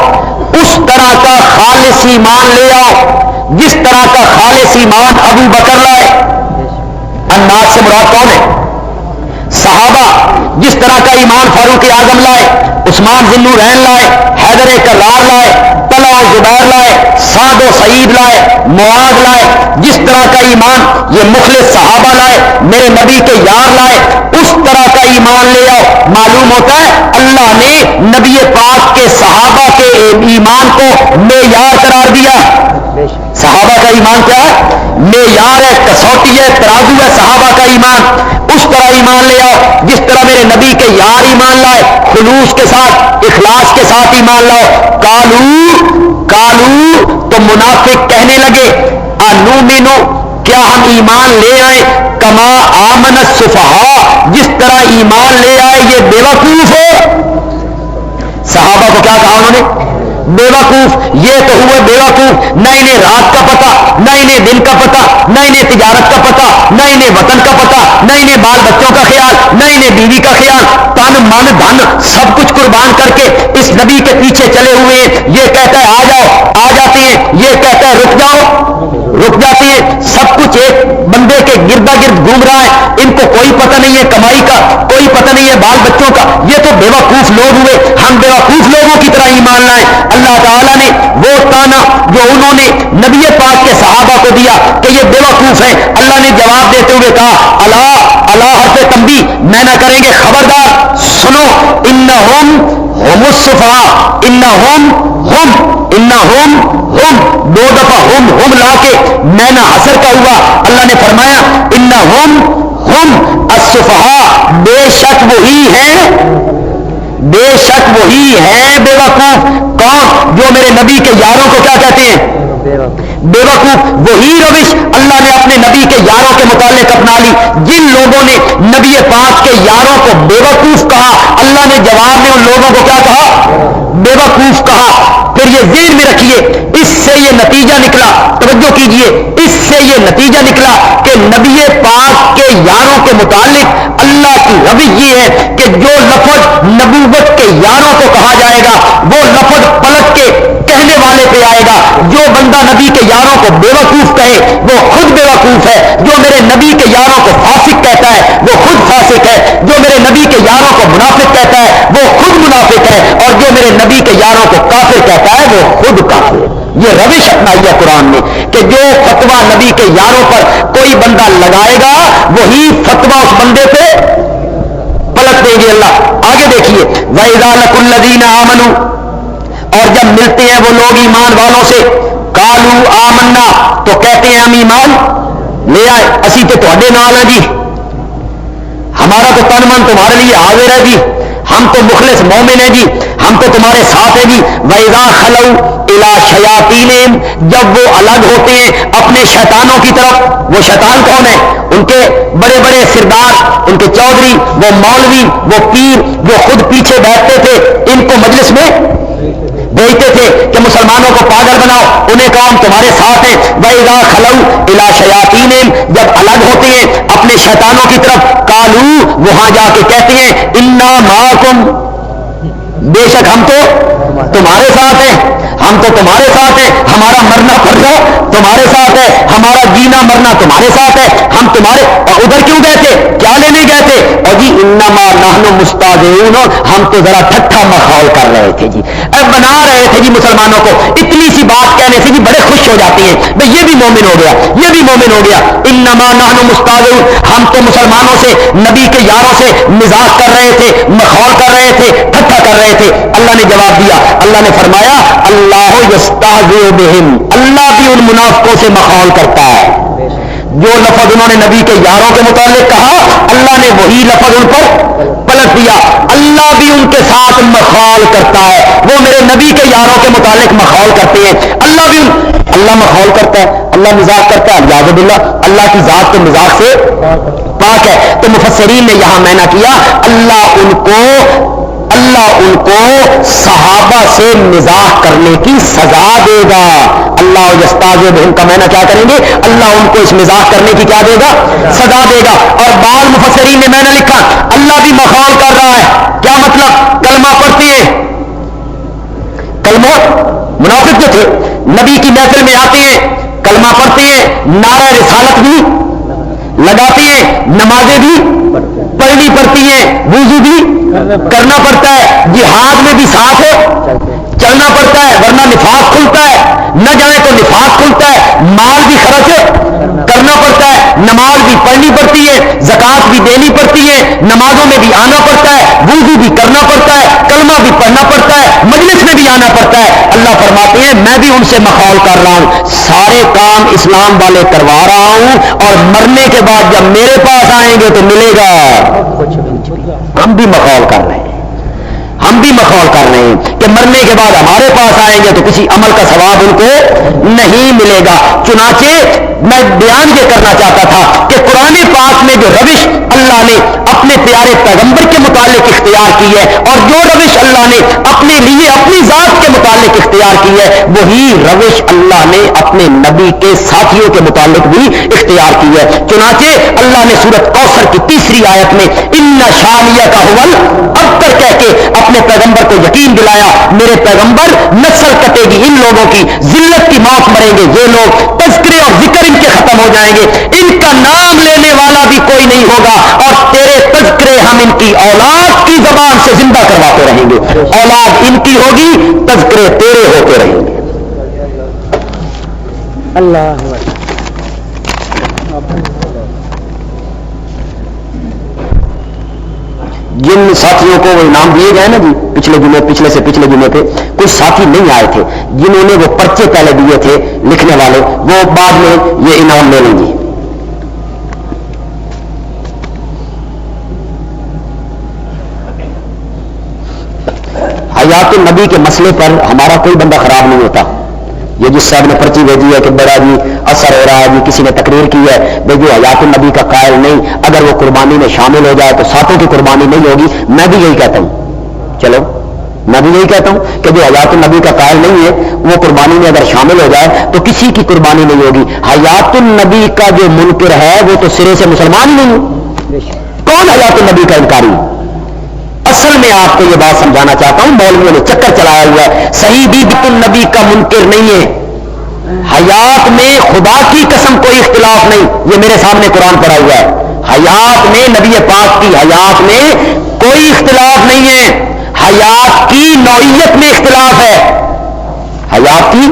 اس طرح کا خالص ایمان لے آؤ جس طرح کا خالص ایمان ابو بکر لائے۔ الناس سے مراد کون ہے؟ صحابہ۔ جس طرح کا ایمان فاروق اعظم لائے، عثمان ذی النورین لائے، حیدر کرار لائے، طلحہ و زبیر لائے، سعد و سعید لائے، معاذ لائے، جس طرح کا ایمان یہ مخلص صحابہ لائے، میرے نبی کے یار لائے، اس طرح کا ایمان لے آؤ۔ معلوم ہوتا ہے اللہ نے نبی پاک کے صحابہ کے ایمان کو معیار قرار دیا۔ صحابہ کا ایمان کیا ہے؟ معیار ہے، کسوٹی ہے، ترازو ہے صحابہ کا ایمان۔ اس طرح ایمان لے آؤ جس طرح میرے نبی کے یار ایمان لائے، خلوص کے ساتھ، اخلاص کے ساتھ ایمان لاؤ۔ کالو تو منافق کہنے لگے انومنو، کیا ہم ایمان لے آئے، کما آمن السفہاء جس طرح ایمان لے آئے یہ بے وقوف ہو۔ صحابہ کو کیا کہا انہوں نے؟ بے وقوف۔ یہ تو ہوئے بے وقوف، نہ انہیں رات کا پتہ، نہ انہیں دن کا پتہ، نہ انہیں تجارت کا پتہ، نہ انہیں وطن کا پتہ، نہ انہیں بال بچوں کا خیال، نہ انہیں بیوی کا خیال، تن من دھن سب کچھ قربان کر کے اس نبی کے پیچھے چلے ہوئے ہیں۔ یہ کہتا ہے آ جاؤ، آ جاتے ہیں، یہ کہتا ہے رک جاؤ، رک جاتے ہیں۔ سب کچھ ایک بندے کے گردا گرد گھوم رہا ہے، ان کو کوئی پتہ نہیں ہے کمائی کا، کوئی پتہ نہیں ہے بال بچوں کا۔ یہ تو بے وقوف لوگ ہوئے، ہم بے وقوف لوگوں کی طرح ایمان لائیں۔ اللہ تعالیٰ نے وہ تانا جو انہوں نے نبی پاک کے صحابہ کو دیا کہ یہ بے وقوف ہیں، اللہ نے جواب دیتے ہوئے کہا اللہ حرف تنبیہ، میں نہ کریں گے خبردار، سنو، انہم ہم الصفہاء، انہم دو دفعہ ہم لا کے میں نہ حسر کا ہوا۔ اللہ نے فرمایا انہم ہم الصفہاء، بے شک وہی ہیں، بے شک وہی ہیں بے وقوف۔ کون؟ جو میرے نبی کے یاروں کو کیا کہتے ہیں؟ بے وقوف۔ وہی روش اللہ نے اپنے نبی کے یاروں کے متعلق اپنا لی۔ جن لوگوں نے نبی پاک کے یاروں کو بے وقوف کہا، اللہ نے جواب میں ان لوگوں کو کیا کہا؟ بے وقوف کہا۔ پھر یہ ذہن میں رکھیے، اس سے یہ نتیجہ نکلا، توجہ کیجئے، اس سے یہ نتیجہ نکلا کہ نبی پاک کے یاروں کے متعلق اللہ کی روش یہ ہے کہ جو لفظ نبوت کے یاروں کو کہا جائے گا وہ لفظ پلٹ کے کہنے والے پہ آئے گا۔ جو بندہ نبی کے یاروں کو بے وقوف کہے وہ خود بے وقوف ہے، جو میرے نبی کے یاروں کو فاسق کہتا ہے وہ خود فاسق ہے، جو میرے نبی کے یاروں کو منافق کہتا ہے وہ خود منافق ہے، اور جو میرے نبی کے یاروں کو کافر کہتا ہے وہ خود کافر ہے۔ یہ روش اپنائی ہے قرآن نے کہ جو فتویٰ نبی کے یاروں پر کوئی بندہ لگائے گا وہی فتویٰ اس بندے پہ پلٹ دیں گے اللہ۔ آگے دیکھیے، وَإِذَا لَقُوا الَّذِينَ آمَنُوا، اور جب ملتے ہیں وہ لوگ ایمان والوں سے، قَالُوا آمَنَّا، تو کہتے ہیں ہم ایمان لے آئے، اسی تو تہاڈے نال ہیں جی، ہمارا تو تن من تمہارے لیے حاضر ہے جی، ہم تو مخلص مومن ہیں جی، ہم تو تمہارے ساتھ ہیں جی. وَإِذَا خَلَوْا إِلَىٰ شَيَاطِینِهِمْ، جب وہ الگ ہوتے ہیں اپنے شیطانوں کی طرف. وہ شیطان کون ہے؟ ان کے بڑے بڑے سردار، ان کے چودھری، وہ مولوی، وہ پیر جو خود پیچھے بیٹھتے تھے، ان کو مجلس میں بھیجتے تھے کہ مسلمانوں کو پاگل بناؤ، انہیں کام تمہارے ساتھ ہے. وَإِذَا خَلَوْا إِلَىٰ شَيَاطِینِهِمْ، جب الگ ہوتے ہیں اپنے شیطانوں کی طرف، قالوا، وہاں جا کے کہتے ہیں اِنَّا مَعَكُمْ، بے شک ہم تو تمہارے ساتھ ہیں، ہم تو تمہارے ساتھ ہیں، ہمارا مرنا پڑنا تمہارے ساتھ ہے، ہمارا جینا مرنا تمہارے ساتھ ہے، ہم تمہارے. اور ادھر کیوں گئے تھے؟ کیا لینے گئے تھے؟ اور جی انما نحن مستہزئون، ہم تو ذرا ٹھٹھا مخول کر رہے تھے جی، بنا رہے تھے جی مسلمانوں کو. اتنی سی بات کہنے سے جی بڑے خوش ہو جاتے ہیں، بھئی یہ بھی مومن ہو گیا، یہ بھی مومن ہو گیا. انما نحن مستہزئون، ہم تو مسلمانوں سے، نبی کے یاروں سے مزاح کر رہے تھے، مخول کر رہے تھے، ٹھٹھا کر رہے تھے. اللہ نے جواب دیا، اللہ نے فرمایا اللہ یستہزئ بہم، اللہ بھی ان منافقوں سے مخول کرتا ہے. جو لفظ انہوں نے نبی کے یاروں کے متعلق کہا، اللہ نے وہی لفظ ان پر پلٹ دیا. اللہ بھی ان کے ساتھ مخول کرتا ہے. وہ میرے نبی کے یاروں کے متعلق مخول کرتے ہیں، اللہ مخول کرتا ہے، اللہ مزاح کرتا ہے. اعوذ باللہ، اللہ کی ذات تو مزاح سے پاک ہے. تو مفسرین نے یہاں معنی کیا اللہ ان کو صحابہ سے مزاح کرنے کی سزا دے گا. اللہ یستہزئ بہم کا معنی کیا کریں گے؟ اللہ ان کو اس مزاح کرنے کی کیا دے گا؟ سزا دے گا. اور بعض مفسرین نے معنی لکھا اللہ بھی مخول کر رہا ہے. کیا مطلب؟ کلمہ پڑھتے ہیں، کلمہ منافق جو تھے نبی کی محفل میں آتے ہیں، کلمہ پڑھتے ہیں، نعرہ رسالت بھی لگاتے ہیں، نمازیں بھی پڑھنی پڑتی ہیں، وضو بھی کرنا پڑتا ہے، جہاد میں بھی ساتھ چلنا پڑتا ہے ورنہ نفاق کھلتا ہے، نہ جائیں تو نفاق کھلتا ہے، مال بھی خرچ کرنا پڑتا ہے، نماز بھی پڑھنی پڑتی ہے، زکوٰۃ بھی دینی پڑتی ہے، نمازوں میں بھی آنا پڑتا ہے، وضو بھی کرنا پڑتا ہے، کلمہ بھی پڑھنا پڑتا ہے، مجلس میں بھی آنا پڑتا ہے. اللہ فرماتے ہیں میں بھی ان سے مخول کر رہا ہوں، سارے کام اسلام والے کروا رہا ہوں، اور مرنے کے بعد جب میرے پاس آئیں گے تو ملے گا. ہم بھی مخول کر رہے ہیں، کہ مرنے کے بعد ہمارے پاس آئیں گے تو کسی عمل کا ثواب ان کو نہیں ملے گا. چنانچہ میں بیان یہ کرنا چاہتا تھا کہ قرآن پاک میں جو روش اللہ نے اپنے پیارے پیغمبر کے متعلق اختیار کی ہے، اور جو روش اللہ نے اپنے لیے اپنی ذات کے متعلق اختیار کی ہے، وہی روش اللہ نے اپنے نبی کے ساتھیوں کے متعلق بھی اختیار کی ہے. چنانچہ اللہ نے سورۃ کوثر کی 3 آیت میں ان شانیہ کا حول ابتر کہہ کے اپنے پیغمبر کو یقین دلایا، میرے پیغمبر نسل کٹے گی ان لوگوں کی، ذلت کی موت مریں گے یہ لوگ، تذکرے اور ذکر ان کے ختم ہو جائیں گے، ان کا نام لینے والا بھی کوئی نہیں ہوگا، اور تیرے تذکرے ہم ان کی اولاد کی زبان سے زندہ کرواتے رہیں گے. اولاد ان کی ہوگی، تذکرے تیرے ہوتے رہیں گے. اللہ جن ساتھیوں کو وہ انعام دیے گئے نا جی، پچھلے جمعے پہ کچھ ساتھی نہیں آئے تھے، جنہوں نے وہ پرچے پہلے دیے تھے لکھنے والے، وہ بعد میں یہ انعام لے لیں گے. حیات النبی کے مسئلے پر ہمارا کوئی بندہ خراب نہیں ہوتا. یہ جس صاحب نے پرچی بھیجی ہے کہ بڑا جی اثر ہو رہا ہے جی، کسی نے تقریر کی ہے بھائی جو حیات النبی کا قائل نہیں، اگر وہ قربانی میں شامل ہو جائے تو ساتوں کی قربانی نہیں ہوگی. میں بھی یہی کہتا ہوں، میں بھی یہی کہتا ہوں کہ جو حیات النبی کا قائل نہیں ہے وہ قربانی میں اگر شامل ہو جائے تو کسی کی قربانی نہیں ہوگی. حیات النبی کا جو منکر ہے وہ تو سرے سے مسلمان ہی نہیں ہے. کون حیات النبی کا انکاری؟ اصل میں آپ کو یہ بات سمجھانا چاہتا ہوں، مولویوں نے چکر چلایا ہوا ہے. صحیح بیت النبی کا منکر نہیں ہے، حیات میں خدا کی قسم کوئی اختلاف نہیں. یہ میرے سامنے قرآن پڑھا ہوا ہے، حیات میں نبی پاک کی حیات میں کوئی اختلاف نہیں ہے. حیات کی نوعیت میں اختلاف ہے، حیات کی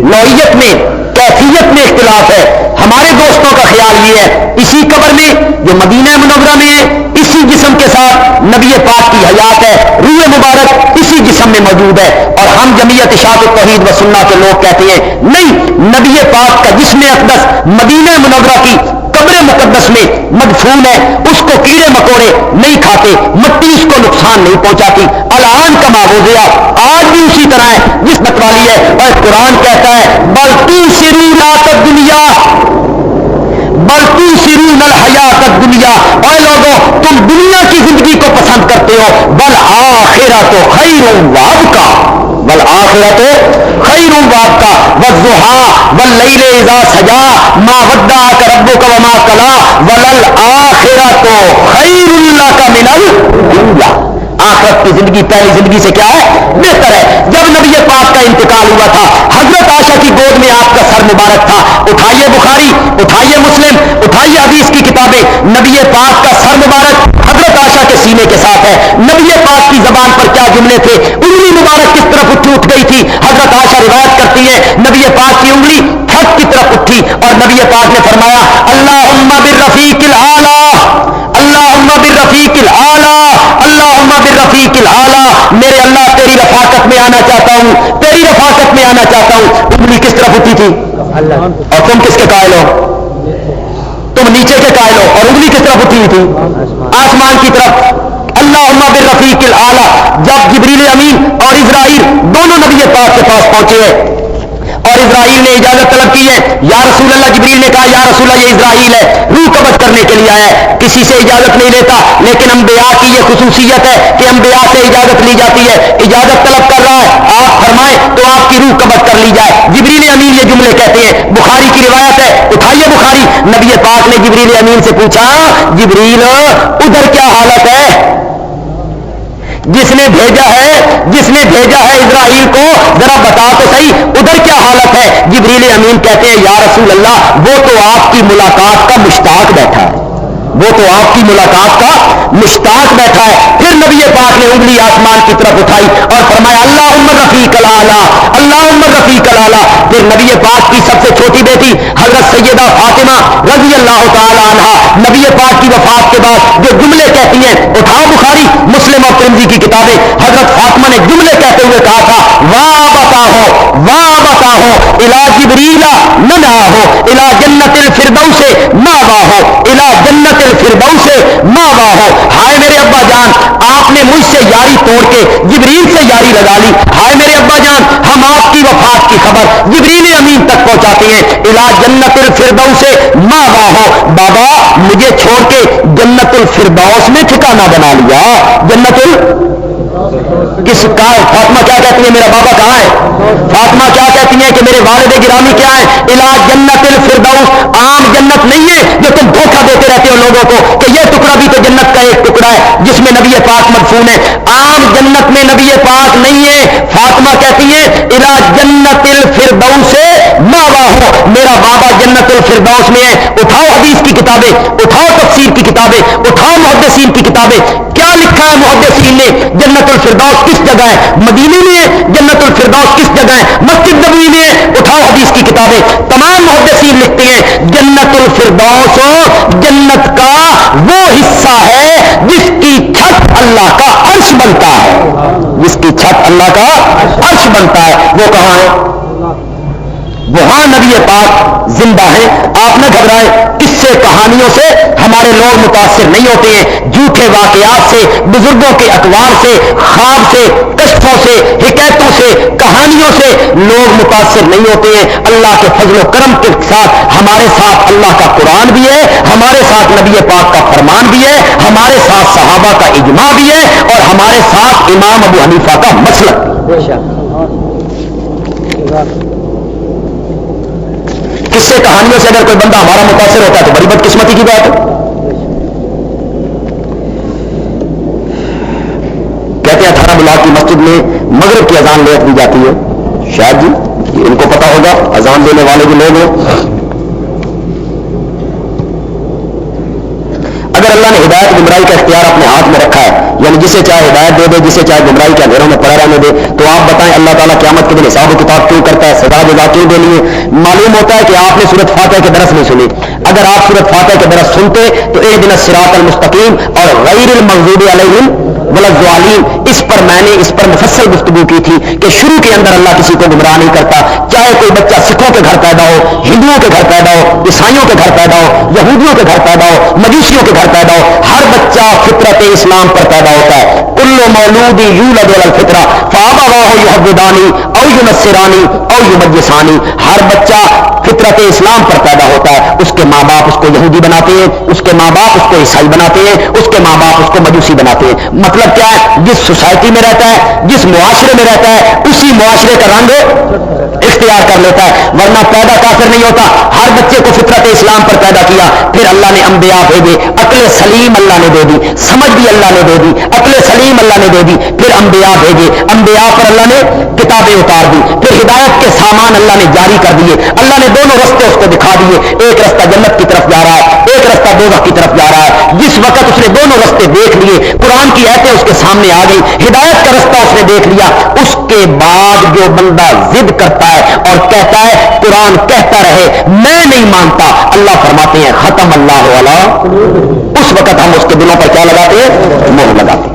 نوعیت میں، کیفیت میں اختلاف ہے. ہمارے دوستوں کا خیال یہ ہے اسی قبر میں جو مدینہ منورہ میں ہے، اسی جسم کے ساتھ نبی پاک کی حیات ہے، روح مبارک اسی جسم میں موجود ہے. اور ہم جمعیت اشاعت التوحید و سنہ کے لوگ کہتے ہیں نہیں، نبی پاک کا جسم اقدس مدینہ منورہ کی قبر مقدس میں مدفون ہے اس کو کیڑے مکوڑے نہیں کھاتے، مٹی اس کو نقصان نہیں پہنچاتی، الان کا معوضیہ آج بھی اسی طرح ہے جس والی ہے۔ اور قرآن کہتا ہے بل توسرون الدنیا بل تؤثرون الحیات الدنیا، اے لوگوں تم دنیا کی زندگی کو پسند کرتے ہو، بل آخرت خیر وابقا، بل آخرت خیر وابقا والضحی واللیل اذا سجا ما ودعک ربک وما قلی وللآخرۃ خیر لک من الدنیا۔ آخرت کی زندگی پہلی زندگی سے کیا ہے؟ بہتر ہے۔ جب نبی پاک کا انتقال ہوا تھا، حضرت عائشہ کی گود میں آپ کا سر مبارک تھا، اٹھائیے بخاری، اٹھائیے مسلم، اٹھائیے حدیث کی کتابیں، نبی پاک کا سر مبارک حضرت عائشہ کے سینے کے ساتھ ہے۔ نبی پاک کی زبان پر کیا جملے تھے، انگلی مبارک کس طرف اٹھ گئی تھی، حضرت عائشہ روایت کرتی ہے نبی پاک کی انگلی چھت کی طرف اٹھی اور نبی پاک نے فرمایا اللہم بالرفیق الاعلی، اللہم بالرفیق الاعلی، اللہم بالرفیق الاعلی، میرے اللہ تیری رفاقت میں آنا چاہتا ہوں، تیری رفاقت میں آنا چاہتا ہوں۔ انگلی کس طرف اٹھی تھی؟ اور تم کس کے قائل ہو؟ تم نیچے کے قائل ہو، اور انگلی کس طرف اٹھی ہوئی تھی؟ آسمان کی طرف۔ اللہم بالرفیق الاعلی۔ جب جبریل امین اور اسرائیل دونوں نبی پاک کے پاس پہنچے ہیں اور اسرائیل نے اجازت طلب کی ہے، یا رسول اللہ، جبریل نے کہا یا رسول اللہ یہ اسرائیل ہے، روح قبض کرنے کے لیے آیا ہے، کسی سے اجازت نہیں لیتا، لیکن انبیاء کی یہ خصوصیت ہے کہ انبیاء سے اجازت لی جاتی ہے، اجازت طلب کر رہا ہے، آپ فرمائیں تو آپ کی روح قبض کر لی جائے۔ جبریل امین یہ جملے کہتے ہیں، بخاری کی روایت ہے، اٹھائیے بخاری، نبی پاک نے جبریل امین سے پوچھا جبریل ادھر کیا حالت ہے؟ جس نے بھیجا ہے اسرائیل کو ذرا بتا تو صحیح ادھر کیا حالت ہے؟ جبریل امین کہتے ہیں یا رسول اللہ وہ تو آپ کی ملاقات کا مشتاق بیٹھا ہے، وہ تو آپ کی ملاقات کا مشتاق بیٹھا ہے۔ پھر نبی پاک نے انگلی آسمان کی طرف اٹھائی اور فرمایا اللہم رفیق الاعلی، اللہم رفیق الاعلی۔ پھر نبی پاک کی سب سے چھوٹی بیٹی حضرت سیدہ فاطمہ رضی اللہ تعالی عنہا نبی پاک کی وفات کے بعد جو جملے کہتی ہیں، اٹھاؤ بخاری مسلم اور ترمذی کی کتابیں، حضرت فاطمہ نے جملے کہتے ہوئے کہا تھا وابتاہو الی جبریل نناہو الی جنت الفردوس ماواہو الی جنت الفردوس ماواہو۔ ہائے میرے ابا جان، آپ نے مجھ سے یاری توڑ کے جبریل سے یاری لگا لی، ہائے میرے ابا جان ہم آپ کی وفات کی خبر جبریل امین تک پہنچاتے ہیں، الی جنت الفردوس ماواہو۔ بابا مجھے چھوڑ کے جنت الفردوس میں ٹھکانہ بنا لیا، جنت کس کا؟ فاطمہ کیا کہتی ہے میرا بابا کہاں ہے؟ فاطمہ کیا کہتی ہیں کہ میرے والد گرامی کیا ہے؟ الی جنت الفردوس۔ عام جنت نہیں ہے جو تم دھوکہ دیتے رہتے ہو لوگوں کو کہ یہ ٹکڑا بھی تو جنت کا ایک ٹکڑا ہے جس میں نبی پاک مدفون ہے، عام جنت میں نبی پاک نہیں ہے۔ فاطمہ کہتی ہے الی جنت الفردوس ماواہو، میرا بابا جنت الفردوس میں ہے۔ اٹھاؤ حدیث کی کتابیں، اٹھاؤ تفسیر کی کتابیں، اٹھاؤ محدثین کی کتابیں، کیا لکھا ہے محدثین نے؟ جنت الفردوس کس جگہ ہے؟ مدینے میں ہے؟ جنت الفردوس کس جگہ ہے؟ مسجد نبوی میں ہے؟ اٹھاؤ حدیث کی کتابیں، تمام محدثین لکھتے ہیں جنت الفردوس جنت کا وہ حصہ ہے جس کی چھت اللہ کا عرش بنتا ہے، جس کی چھت اللہ کا عرش بنتا ہے۔ وہ کہاں ہے؟ وہاں نبی پاک زندہ ہیں۔ آپ نہ گھبرائیں، قصے کہانیوں سے ہمارے لوگ متاثر نہیں ہوتے ہیں، جھوٹے واقعات سے، بزرگوں کے اقوال سے، خواب سے، کشفوں سے، حکایتوں سے، کہانیوں سے لوگ متاثر نہیں ہوتے ہیں۔ اللہ کے فضل و کرم کے ساتھ ہمارے ساتھ اللہ کا قرآن بھی ہے، ہمارے ساتھ نبی پاک کا فرمان بھی ہے، ہمارے ساتھ صحابہ کا اجماع بھی ہے، اور ہمارے ساتھ امام ابو حنیفہ کا مسلک بھی ہے۔ قصے کہانیوں سے اگر کوئی بندہ ہمارا متاثر ہوتا ہے تو بڑی بدقسمتی کی بات ہے۔ کہتے ہیں 18 بلاک کی مسجد میں مغرب کی اذان لیٹ دی جاتی ہے، شاید جی ان کو پتا ہوگا، اذان دینے والے بھی لوگ ہیں۔ اگر اللہ نے ہدایت گمراہی کا اختیار اپنے ہاتھ میں رکھا ہے، یعنی جسے چاہے ہدایت دے دے، جسے چاہے گمراہی کے اندھیروں میں پڑا رہنے دے، تو آپ بتائیں اللہ تعالیٰ قیامت کے دن حساب و کتاب کیوں کرتا ہے، سزا جزا کیوں دینی ہے؟ معلوم ہوتا ہے کہ آپ نے سورۃ فاتحہ کے درس نہیں سنی۔ اگر آپ سورۃ فاتحہ کے درس سنتے تو اہدنا الصراط المستقیم اور غیر المغضوب علیہم ولا الضالین، اس پر میں نے مفصل گفتگو کی تھی کہ شروع کے اندر اللہ کسی کو گمراہ نہیں کرتا، چاہے کوئی بچہ سکھوں کے گھر پیدا ہو، ہندوؤں کے گھر پیدا ہو، عیسائیوں کے گھر پیدا ہو، یہودیوں کے گھر پیدا ہو، مجوسیوں یہودیوں کے گھر پیدا ہو. ہر بچہ فطرت اسلام پر پیدا ہوتا ہے. کل مولود یولد علی الفطرہ فابواہ یہودانی او ینصرانی او یمجسانی. ہر بچہ فطرت اسلام پر پیدا ہوتا ہے. اس کے ماں باپ اس کو یہودی بناتے ہیں, اس کے ماں باپ اس کو عیسائی بناتے ہیں, اس کے ماں باپ اس کو مجوسی بناتے ہیں. مطلب کیا ہے؟ جس سوسائٹی میں رہتا ہے, جس معاشرے میں رہتا ہے, اسی معاشرے کا رنگ اختیار کر لیتا ہے. ورنہ پیدا کافر نہیں ہوتا. ہر بچے کو فطرت اسلام پر پیدا کیا, پھر اللہ نے انبیاء بھیجے, عقل سلیم اللہ نے دے دی, سمجھ بھی اللہ نے دے دی, عقل سلیم اللہ نے دے دی. پھر انبیاء بھیجے, انبیاء پر اللہ نے کتابیں اتار دی, پھر ہدایت کے سامان اللہ نے جاری کر دیے. اللہ نے دونوں رستے اس کو دکھا دیے, ایک رستہ جنت کی طرف جا رہا ہے, ایک رستہ دوزخ کی طرف جا رہا ہے. جس وقت اس نے دونوں رستے دیکھ لیے, قرآن کی آیتیں اس کے سامنے آ گئی, ہدایت کا رستہ اس نے دیکھ لیا, اس کے بعد جو بندہ ضد کرتا ہے اور کہتا ہے قرآن کہتا رہے میں نہیں مانتا, اللہ فرماتے ہیں ختم اللہ علیہ, اس وقت ہم اس کے دلوں پر کیا لگاتے ہیں؟ مہر لگاتے ہیں.